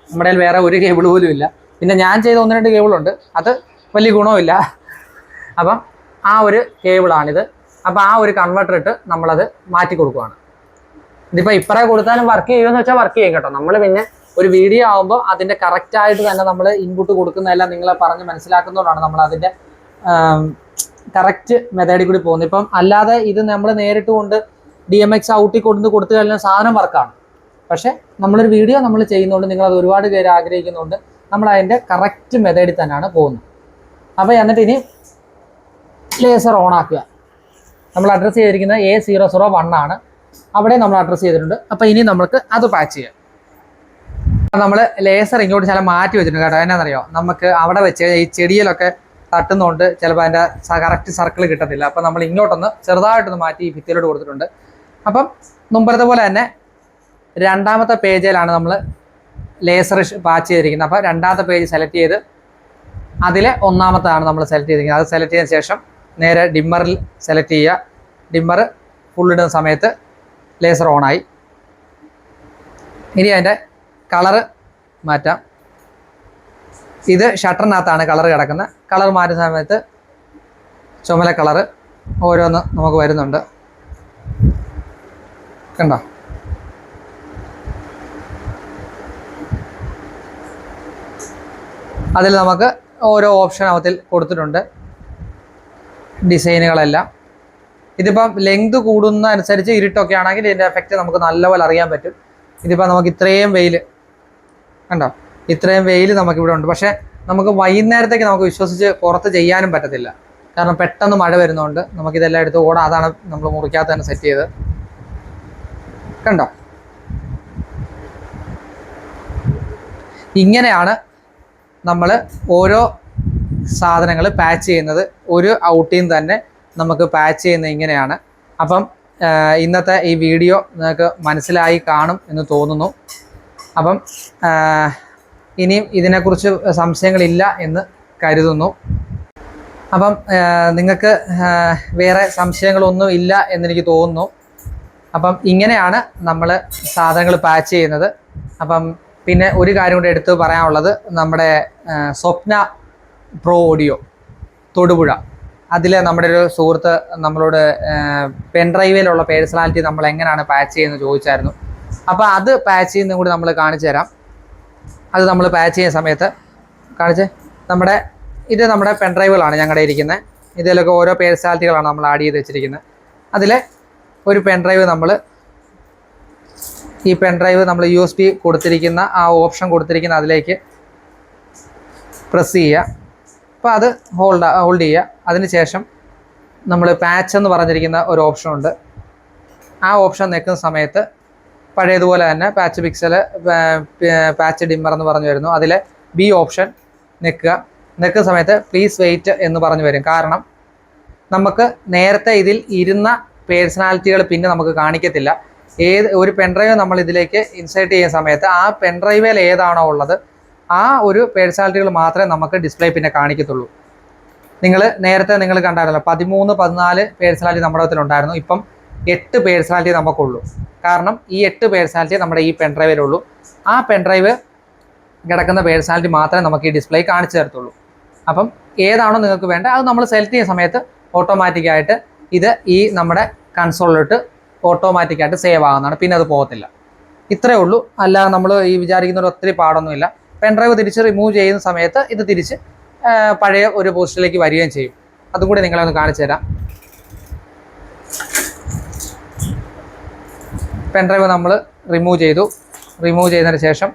B: നമ്മുടെ കയ്യിൽ വേറെ ഒരു കേബിൾ പോലും ഇല്ല. പിന്നെ ഞാൻ ചെയ്ത 1-2 കേബിളുണ്ട്, അത് വലിയ ഗുണമില്ല. അപ്പം ആ ഒരു കേബിളാണിത്. അപ്പോൾ ആ ഒരു കൺവെർട്ടർ ഇട്ട് നമ്മളത് മാറ്റി കൊടുക്കുകയാണ്. ഇതിപ്പോൾ ഇപ്പറേ കൊടുത്താലും വർക്ക് ചെയ്യുമെന്ന് വെച്ചാൽ വർക്ക് ചെയ്യും കേട്ടോ. നമ്മൾ പിന്നെ ഒരു വീഡിയോ ആകുമ്പോൾ അതിൻ്റെ കറക്റ്റായിട്ട് തന്നെ നമ്മൾ ഇൻപുട്ട് കൊടുക്കുന്നതെല്ലാം നിങ്ങളെ പറഞ്ഞ് മനസ്സിലാക്കുന്നതുകൊണ്ടാണ് നമ്മൾ അതിൻ്റെ കറക്റ്റ് മെത്തേഡിൽ കൂടി പോകുന്നത്. ഇപ്പം അല്ലാതെ ഇത് നമ്മൾ നേരിട്ട് കൊണ്ട് DMX ഔട്ടിൽ കൊടുത്തു കഴിഞ്ഞാൽ സാധനം വർക്കാണ്. പക്ഷേ നമ്മളൊരു വീഡിയോ നമ്മൾ ചെയ്യുന്നതുകൊണ്ട് നിങ്ങളത് ഒരുപാട് പേര് ആഗ്രഹിക്കുന്നതുകൊണ്ട് നമ്മൾ അതിൻ്റെ കറക്റ്റ് മെത്തേഡിൽ തന്നെയാണ് പോകുന്നത്. അപ്പോൾ എന്നിട്ട് ഇനി ലേസർ ഓൺ ആക്കുക. നമ്മൾ അഡ്രസ്സ് ചെയ്തിരിക്കുന്നത് A001 ആണ്. അവിടെ നമ്മൾ അഡ്രസ്സ് ചെയ്തിട്ടുണ്ട്. അപ്പോൾ ഇനി നമുക്ക് അത് പാച്ച് ചെയ്യാം. നമ്മൾ ലേസർ ഇങ്ങോട്ട് ചില മാറ്റി വെച്ചിട്ടുണ്ട് കേട്ടോ. എന്നാണെന്നറിയോ, നമുക്ക് അവിടെ വെച്ച് ഈ ചെടിയിലൊക്കെ തട്ടുന്നതുകൊണ്ട് ചിലപ്പോൾ അതിൻ്റെ കറക്റ്റ് സർക്കിൾ കിട്ടത്തില്ല. അപ്പോൾ നമ്മൾ ഇങ്ങോട്ടൊന്ന് ചെറുതായിട്ടൊന്ന് മാറ്റി ഈ ഭിത്തിയിലോട്ട് കൊടുത്തിട്ടുണ്ട്. അപ്പം മുമ്പത്തെ പോലെ തന്നെ രണ്ടാമത്തെ പേജിലാണ് നമ്മൾ ലേസർ പാച്ച് ചെയ്തിരിക്കുന്നത്. അപ്പോൾ രണ്ടാമത്തെ പേജ് സെലക്ട് ചെയ്ത് അതിൽ ഒന്നാമത്താണ് നമ്മൾ സെലക്ട് ചെയ്തിരിക്കുന്നത്. അത് സെലക്ട് ചെയ്തതിന് ശേഷം നേരെ ഡിമ്മറിൽ സെലക്ട് ചെയ്യുക. ഡിമ്മർ ഫുള്ളിടുന്ന സമയത്ത് ലേസർ ഓണായി. ഇനി അതിൻ്റെ കളറ് മാറ്റാം. ഇത് ഷട്ടറിനകത്താണ് കളർ കിടക്കുന്നത്. കളർ മാറ്റുന്ന സമയത്ത് ചുമല കളറ് ഓരോന്ന് നമുക്ക് വരുന്നുണ്ട്. കണ്ടോ, അതിൽ നമുക്ക് ഓരോ ഓപ്ഷൻ അവത്തിൽ കൊടുത്തിട്ടുണ്ട്, ഡിസൈനുകളെല്ലാം. ഇതിപ്പം ലെങ്ത് കൂടുന്ന അനുസരിച്ച് ഇരുട്ടൊക്കെ ആണെങ്കിൽ ഇതിൻ്റെ എഫക്റ്റ് നമുക്ക് നല്ലപോലെ അറിയാൻ പറ്റും. ഇതിപ്പോൾ നമുക്ക് ഇത്രയും വെയിൽ കണ്ടോ, ഇത്രയും വെയിൽ നമുക്കിവിടെ ഉണ്ട്. പക്ഷേ നമുക്ക് വൈകുന്നേരത്തേക്ക് നമുക്ക് വിശ്വസിച്ച് പുറത്ത് ചെയ്യാനും പറ്റത്തില്ല. കാരണം പെട്ടെന്ന് മഴ വരുന്നതുകൊണ്ട് നമുക്കിതെല്ലാം എടുത്ത് ഓടാം. അതാണ് നമ്മൾ മുറിക്കകത്ത് തന്നെ സെറ്റ് ചെയ്ത്. കണ്ടോ, ഇങ്ങനെയാണ് നമ്മൾ ഓരോ സാധനങ്ങൾ പാച്ച് ചെയ്യുന്നത്. ഒരു ഔട്ടിൽ നിന്ന് തന്നെ നമുക്ക് പാച്ച് ചെയ്യുന്നത് ഇങ്ങനെയാണ്. അപ്പം ഇന്നത്തെ ഈ വീഡിയോ നിങ്ങൾക്ക് മനസ്സിലായി കാണും എന്ന് തോന്നുന്നു. അപ്പം ഇനിയും ഇതിനെക്കുറിച്ച് സംശയങ്ങളില്ല എന്ന് കരുതുന്നു. അപ്പം നിങ്ങൾക്ക് വേറെ സംശയങ്ങളൊന്നും ഇല്ല എന്നെനിക്ക് തോന്നുന്നു. അപ്പം ഇങ്ങനെയാണ് നമ്മൾ സാധനങ്ങൾ പാച്ച് ചെയ്യുന്നത്. അപ്പം പിന്നെ ഒരു കാര്യം കൂടി എടുത്ത് പറയാനുള്ളത്, നമ്മുടെ സ്വപ്ന പ്രോ ഓഡിയോ തൊടുപുഴ, അതിൽ നമ്മുടെ ഒരു സുഹൃത്ത് നമ്മളോട് പെൻഡ്രൈവിലുള്ള പേഴ്സണാലിറ്റി നമ്മൾ എങ്ങനെയാണ് പാച്ച് ചെയ്യുന്നത് ചോദിച്ചായിരുന്നു. അപ്പോൾ അത് പാച്ച് ചെയ്യുന്നതും കൂടി നമ്മൾ കാണിച്ചു തരാം. അത് നമ്മൾ പാച്ച് ചെയ്യുന്ന സമയത്ത് കാണിച്ച് ഇത് നമ്മുടെ പെൻഡ്രൈവുകളാണ് ഞങ്ങളുടെ ഇരിക്കുന്നത്. ഇതിലൊക്കെ ഓരോ പേഴ്സണാലിറ്റികളാണ് നമ്മൾ ആഡ് ചെയ്ത് വെച്ചിരിക്കുന്നത്. അതിൽ ഒരു പെൻഡ്രൈവ് ഈ പെൻഡ്രൈവ് നമ്മൾ USB കൊടുത്തിരിക്കുന്ന ആ ഓപ്ഷൻ കൊടുത്തിരിക്കുന്ന അതിലേക്ക് പ്രസ് ചെയ്യുക. അപ്പോൾ അത് ഹോൾഡ് ചെയ്യുക. അതിന് ശേഷം നമ്മൾ പാച്ച് എന്ന് പറഞ്ഞിരിക്കുന്ന ഒരു ഓപ്ഷൻ ഉണ്ട്. ആ ഓപ്ഷൻ നിൽക്കുന്ന സമയത്ത് പഴയതുപോലെ തന്നെ പാച്ച് പിക്സൽ, പാച്ച് ഡിമ്മർ എന്ന് പറഞ്ഞു വരുന്നു. അതിൽ B ഓപ്ഷൻ നിൽക്കുന്ന സമയത്ത് പ്ലീസ് വെയിറ്റ് എന്ന് പറഞ്ഞു വരും. കാരണം നമുക്ക് നേരത്തെ ഇതിൽ ഇരുന്ന പേഴ്സണാലിറ്റികൾ പിന്നെ നമുക്ക് കാണിക്കത്തില്ല. ഒരു പെൻഡ്രൈവ് നമ്മൾ ഇതിലേക്ക് ഇൻസേർട്ട് ചെയ്യുന്ന സമയത്ത് ആ പെൻഡ്രൈവിൽ ഏതാണോ ഉള്ളത് ആ ഒരു പേഴ്സണാലിറ്റികൾ മാത്രമേ നമുക്ക് ഡിസ്പ്ലേ പിന്നെ കാണിക്കത്തുള്ളൂ. നേരത്തെ നിങ്ങൾ കണ്ടായിരുന്നല്ലോ, 13, 14 പേഴ്സണാലിറ്റി നമ്മുടെ ഉണ്ടായിരുന്നു. ഇപ്പം 8 പേഴ്സണാലിറ്റി നമുക്കുള്ളൂ. കാരണം ഈ 8 പേഴ്സണാലിറ്റി നമ്മുടെ ഈ പെൻഡ്രൈവിലുള്ളൂ. ആ പെൻഡ്രൈവ് കിടക്കുന്ന പേഴ്സണാലിറ്റി മാത്രമേ നമുക്ക് ഈ ഡിസ്പ്ലേ കാണിച്ചു തരത്തുള്ളൂ. അപ്പം ഏതാണോ നിങ്ങൾക്ക് വേണ്ടത് അത് നമ്മൾ സെലക്ട് ചെയ്യുന്ന സമയത്ത് ഓട്ടോമാറ്റിക്കായിട്ട് ഇത് ഈ നമ്മുടെ കൺസോളിലോട്ട് ഓട്ടോമാറ്റിക്കായിട്ട് സേവ് ആകുന്നതാണ്. പിന്നെ അത് പോകത്തില്ല. ഇത്രയേ ഉള്ളൂ. അല്ലാതെ നമ്മൾ ഈ വിചാരിക്കുന്ന ഒരു ഒത്തിരി പാടൊന്നുമില്ല. പെൻഡ്രൈവ് തിരിച്ച് റിമൂവ് ചെയ്യുന്ന സമയത്ത് ഇത് തിരിച്ച് പഴയ ഒരു പോസ്റ്റിലേക്ക് വരികയും ചെയ്യും. അതും കൂടി നിങ്ങളെ ഒന്ന് കാണിച്ചു തരാം. പെൻഡ്രൈവ് നമ്മൾ റിമൂവ് ചെയ്തതിന് ശേഷം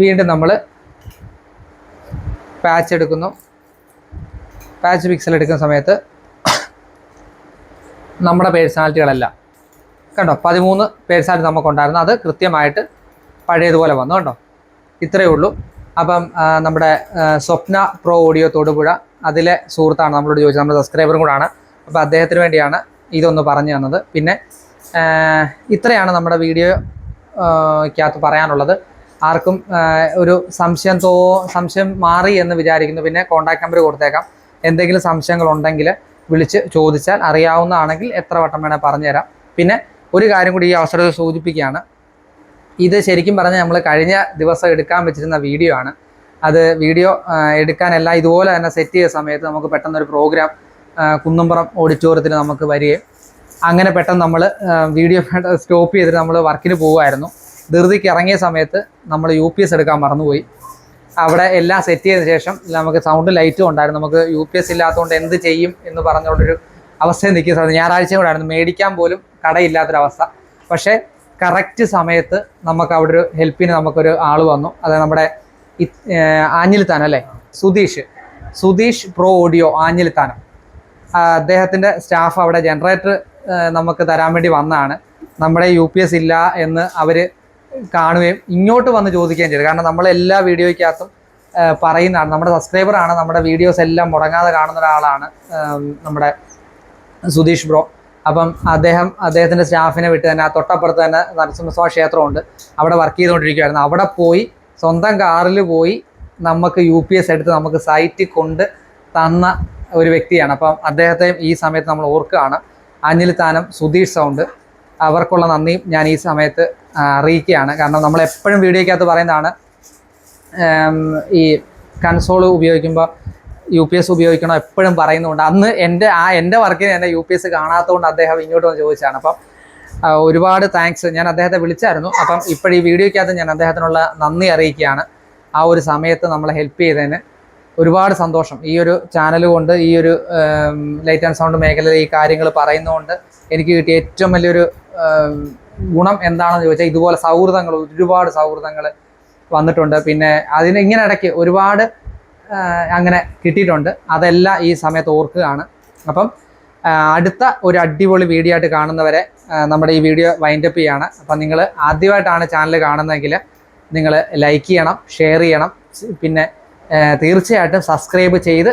B: വീണ്ടും നമ്മൾ പാച്ച് എടുക്കുന്നു. പാച്ച് പിക്സൽ എടുക്കുന്ന സമയത്ത് നമ്മുടെ പേഴ്സണാലിറ്റികളെല്ലാം കണ്ടോ 13 പേഴ്സണാലിറ്റി നമുക്കുണ്ടായിരുന്നു. അത് കൃത്യമായിട്ട് പഴയതുപോലെ വന്നു കേട്ടോ. ഇത്രയേ ഉള്ളൂ. അപ്പം നമ്മുടെ സ്വപ്ന പ്രോ ഓഡിയോ തൊടുപുഴ അതിലെ സുഹൃത്താണ് നമ്മളോട് ചോദിച്ചത്, നമ്മുടെ സബ്സ്ക്രൈബറും കൂടാണ്. അപ്പോൾ അദ്ദേഹത്തിന് വേണ്ടിയാണ് ഇതൊന്ന് പറഞ്ഞു തന്നത്. പിന്നെ ഇത്രയാണ് നമ്മുടെ വീഡിയോയ്ക്കകത്ത് പറയാനുള്ളത്. ആർക്കും ഒരു സംശയം മാറി എന്ന് വിചാരിക്കുന്നു. പിന്നെ കോൺടാക്ട് നമ്പർ കൊടുത്തേക്കാം. എന്തെങ്കിലും സംശയങ്ങളുണ്ടെങ്കിൽ വിളിച്ച് ചോദിച്ചാൽ അറിയാവുന്നതാണെങ്കിൽ എത്ര വട്ടം വേണേൽ പറഞ്ഞുതരാം. പിന്നെ ഒരു കാര്യം കൂടി ഈ അവസരത്തിൽ സൂചിപ്പിക്കുകയാണ്. ഇത് ശരിക്കും പറഞ്ഞാൽ നമ്മൾ കഴിഞ്ഞ ദിവസം എടുക്കാൻ വെച്ചിരുന്ന വീഡിയോ ആണ്. അത് വീഡിയോ എടുക്കാനെല്ലാം ഇതുപോലെ തന്നെ സെറ്റ് ചെയ്ത സമയത്ത് നമുക്ക് പെട്ടെന്നൊരു പ്രോഗ്രാം കുന്നുംപുറം ഓഡിറ്റോറിയത്തിൽ നമുക്ക് വരികയും അങ്ങനെ പെട്ടെന്ന് നമ്മൾ വീഡിയോ സ്റ്റോപ്പ് ചെയ്തിട്ട് നമ്മൾ വർക്കിന് പോകുമായിരുന്നു. ധൃതിക്ക് ഇറങ്ങിയ സമയത്ത് നമ്മൾ UPS എടുക്കാൻ മറന്നുപോയി. അവിടെ എല്ലാം സെറ്റ് ചെയ്തതിന് ശേഷം നമുക്ക് സൗണ്ട് ലൈറ്റും ഉണ്ടായിരുന്നു. നമുക്ക് UPS ഇല്ലാത്തതുകൊണ്ട് എന്ത് ചെയ്യും എന്ന് പറഞ്ഞുകൊണ്ടൊരു അവസ്ഥയിൽ നിൽക്കുന്ന സമയത്ത് ഞായറാഴ്ചയും കൂടെ ആയിരുന്നു, മേടിക്കാൻ പോലും കടയില്ലാത്തൊരവസ്ഥ. പക്ഷേ കറക്റ്റ് സമയത്ത് നമുക്ക് അവിടെ ഒരു ഹെൽപ്പിന് നമുക്കൊരു ആൾ വന്നു. അത് നമ്മുടെ ആഞ്ഞിലിത്താനം അല്ലേ, സുധീഷ് പ്രോ ഓഡിയോ ആഞ്ഞിലിത്താനം. അദ്ദേഹത്തിൻ്റെ സ്റ്റാഫ് അവിടെ ജനറേറ്റർ നമുക്ക് തരാൻ വേണ്ടി വന്നതാണ്. നമ്മുടെ UPS ഇല്ല എന്ന് അവർ കാണുകയും ഇങ്ങോട്ട് വന്ന് ചോദിക്കുകയും ചെയ്തു. കാരണം നമ്മളെല്ലാ വീഡിയോയ്ക്കകത്തും പറയുന്നതാണ്, നമ്മുടെ സബ്സ്ക്രൈബറാണ്, നമ്മുടെ വീഡിയോസ് എല്ലാം മുടങ്ങാതെ കാണുന്ന ഒരാളാണ് നമ്മുടെ സുധീഷ് ബ്രോ. അപ്പം അദ്ദേഹത്തിൻ്റെ സ്റ്റാഫിനെ വിട്ട് തന്നെ തൊട്ടപ്പുറത്ത് തന്നെ നരസിംഹസ്വാമി ക്ഷേത്രമുണ്ട്, അവിടെ വർക്ക് ചെയ്തുകൊണ്ടിരിക്കുകയായിരുന്നു. അവിടെ പോയി സ്വന്തം കാറിൽ പോയി നമുക്ക് UPS എടുത്ത് നമുക്ക് സൈറ്റിൽ കൊണ്ട് തന്ന ഒരു വ്യക്തിയാണ്. അപ്പം അദ്ദേഹത്തെ ഈ സമയത്ത് നമ്മൾ ഓർക്കുകയാണ്. ആഞ്ഞിലിത്താനം സുധീഷ് സൗണ്ട്, അവർക്കുള്ള നന്ദിയും ഞാൻ ഈ സമയത്ത് അറിയിക്കുകയാണ്. കാരണം നമ്മളെപ്പോഴും വീഡിയോയ്ക്കകത്ത് പറയുന്നതാണ്, ഈ കൺസോൾ ഉപയോഗിക്കുമ്പോൾ UPS ഉപയോഗിക്കണം എപ്പോഴും പറയുന്നുണ്ട്. അന്ന് എൻ്റെ വർക്കിന് എൻ്റെ UPS കാണാത്തതുകൊണ്ട് അദ്ദേഹം ഇങ്ങോട്ട് വന്ന് ചോദിച്ചതാണ്. അപ്പം ഒരുപാട് താങ്ക്സ്. ഞാൻ അദ്ദേഹത്തെ വിളിച്ചായിരുന്നു. അപ്പം ഈ വീഡിയോയ്ക്കകത്ത് ഞാൻ അദ്ദേഹത്തിനുള്ള നന്ദി അറിയിക്കുകയാണ്. ആ ഒരു സമയത്ത് നമ്മളെ ഹെൽപ്പ് ചെയ്തതിന് ഒരുപാട് സന്തോഷം. ഈ ഒരു ചാനൽ കൊണ്ട്, ഈ ഒരു ലൈറ്റ് ആൻഡ് സൗണ്ട് മേഖലയിൽ ഈ കാര്യങ്ങൾ പറയുന്നതുകൊണ്ട് എനിക്ക് കിട്ടിയ ഏറ്റവും വലിയൊരു ഗുണം എന്താണെന്ന് ചോദിച്ചാൽ ഇതുപോലെ ഒരുപാട് സൗഹൃദങ്ങൾ വന്നിട്ടുണ്ട്. പിന്നെ അതിന് ഇങ്ങനെ ഇടയ്ക്ക് ഒരുപാട് അങ്ങനെ കിട്ടിയിട്ടുണ്ട്. അതെല്ലാം ഈ സമയത്ത് ഓർക്കുകയാണ്. അപ്പം അടുത്ത ഒരു അടിപൊളി വീഡിയോ ആയിട്ട് കാണുന്നവരെ നമ്മുടെ ഈ വീഡിയോ വൈൻഡപ്പ് ചെയ്യാണ്. അപ്പം നിങ്ങൾ ആദ്യമായിട്ടാണ് ചാനൽ കാണുന്നതെങ്കിൽ നിങ്ങൾ ലൈക്ക് ചെയ്യണം, ഷെയർ ചെയ്യണം. പിന്നെ തീർച്ചയായിട്ടും സബ്സ്ക്രൈബ് ചെയ്ത്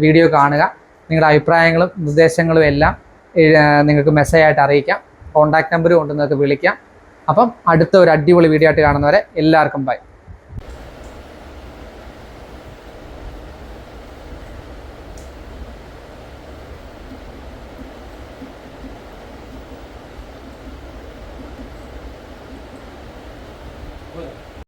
B: വീഡിയോ കാണുക. നിങ്ങളുടെ അഭിപ്രായങ്ങളും നിർദ്ദേശങ്ങളും എല്ലാം നിങ്ങൾക്ക് മെസ്സേജായിട്ട് അറിയിക്കാം. കോൺടാക്ട് നമ്പർ കൊണ്ട് നിങ്ങൾക്ക് വിളിക്കാം. അപ്പം അടുത്ത ഒരു അടിപൊളി വീഡിയോ ആയിട്ട് കാണുന്നവരെ എല്ലാവർക്കും ബൈ.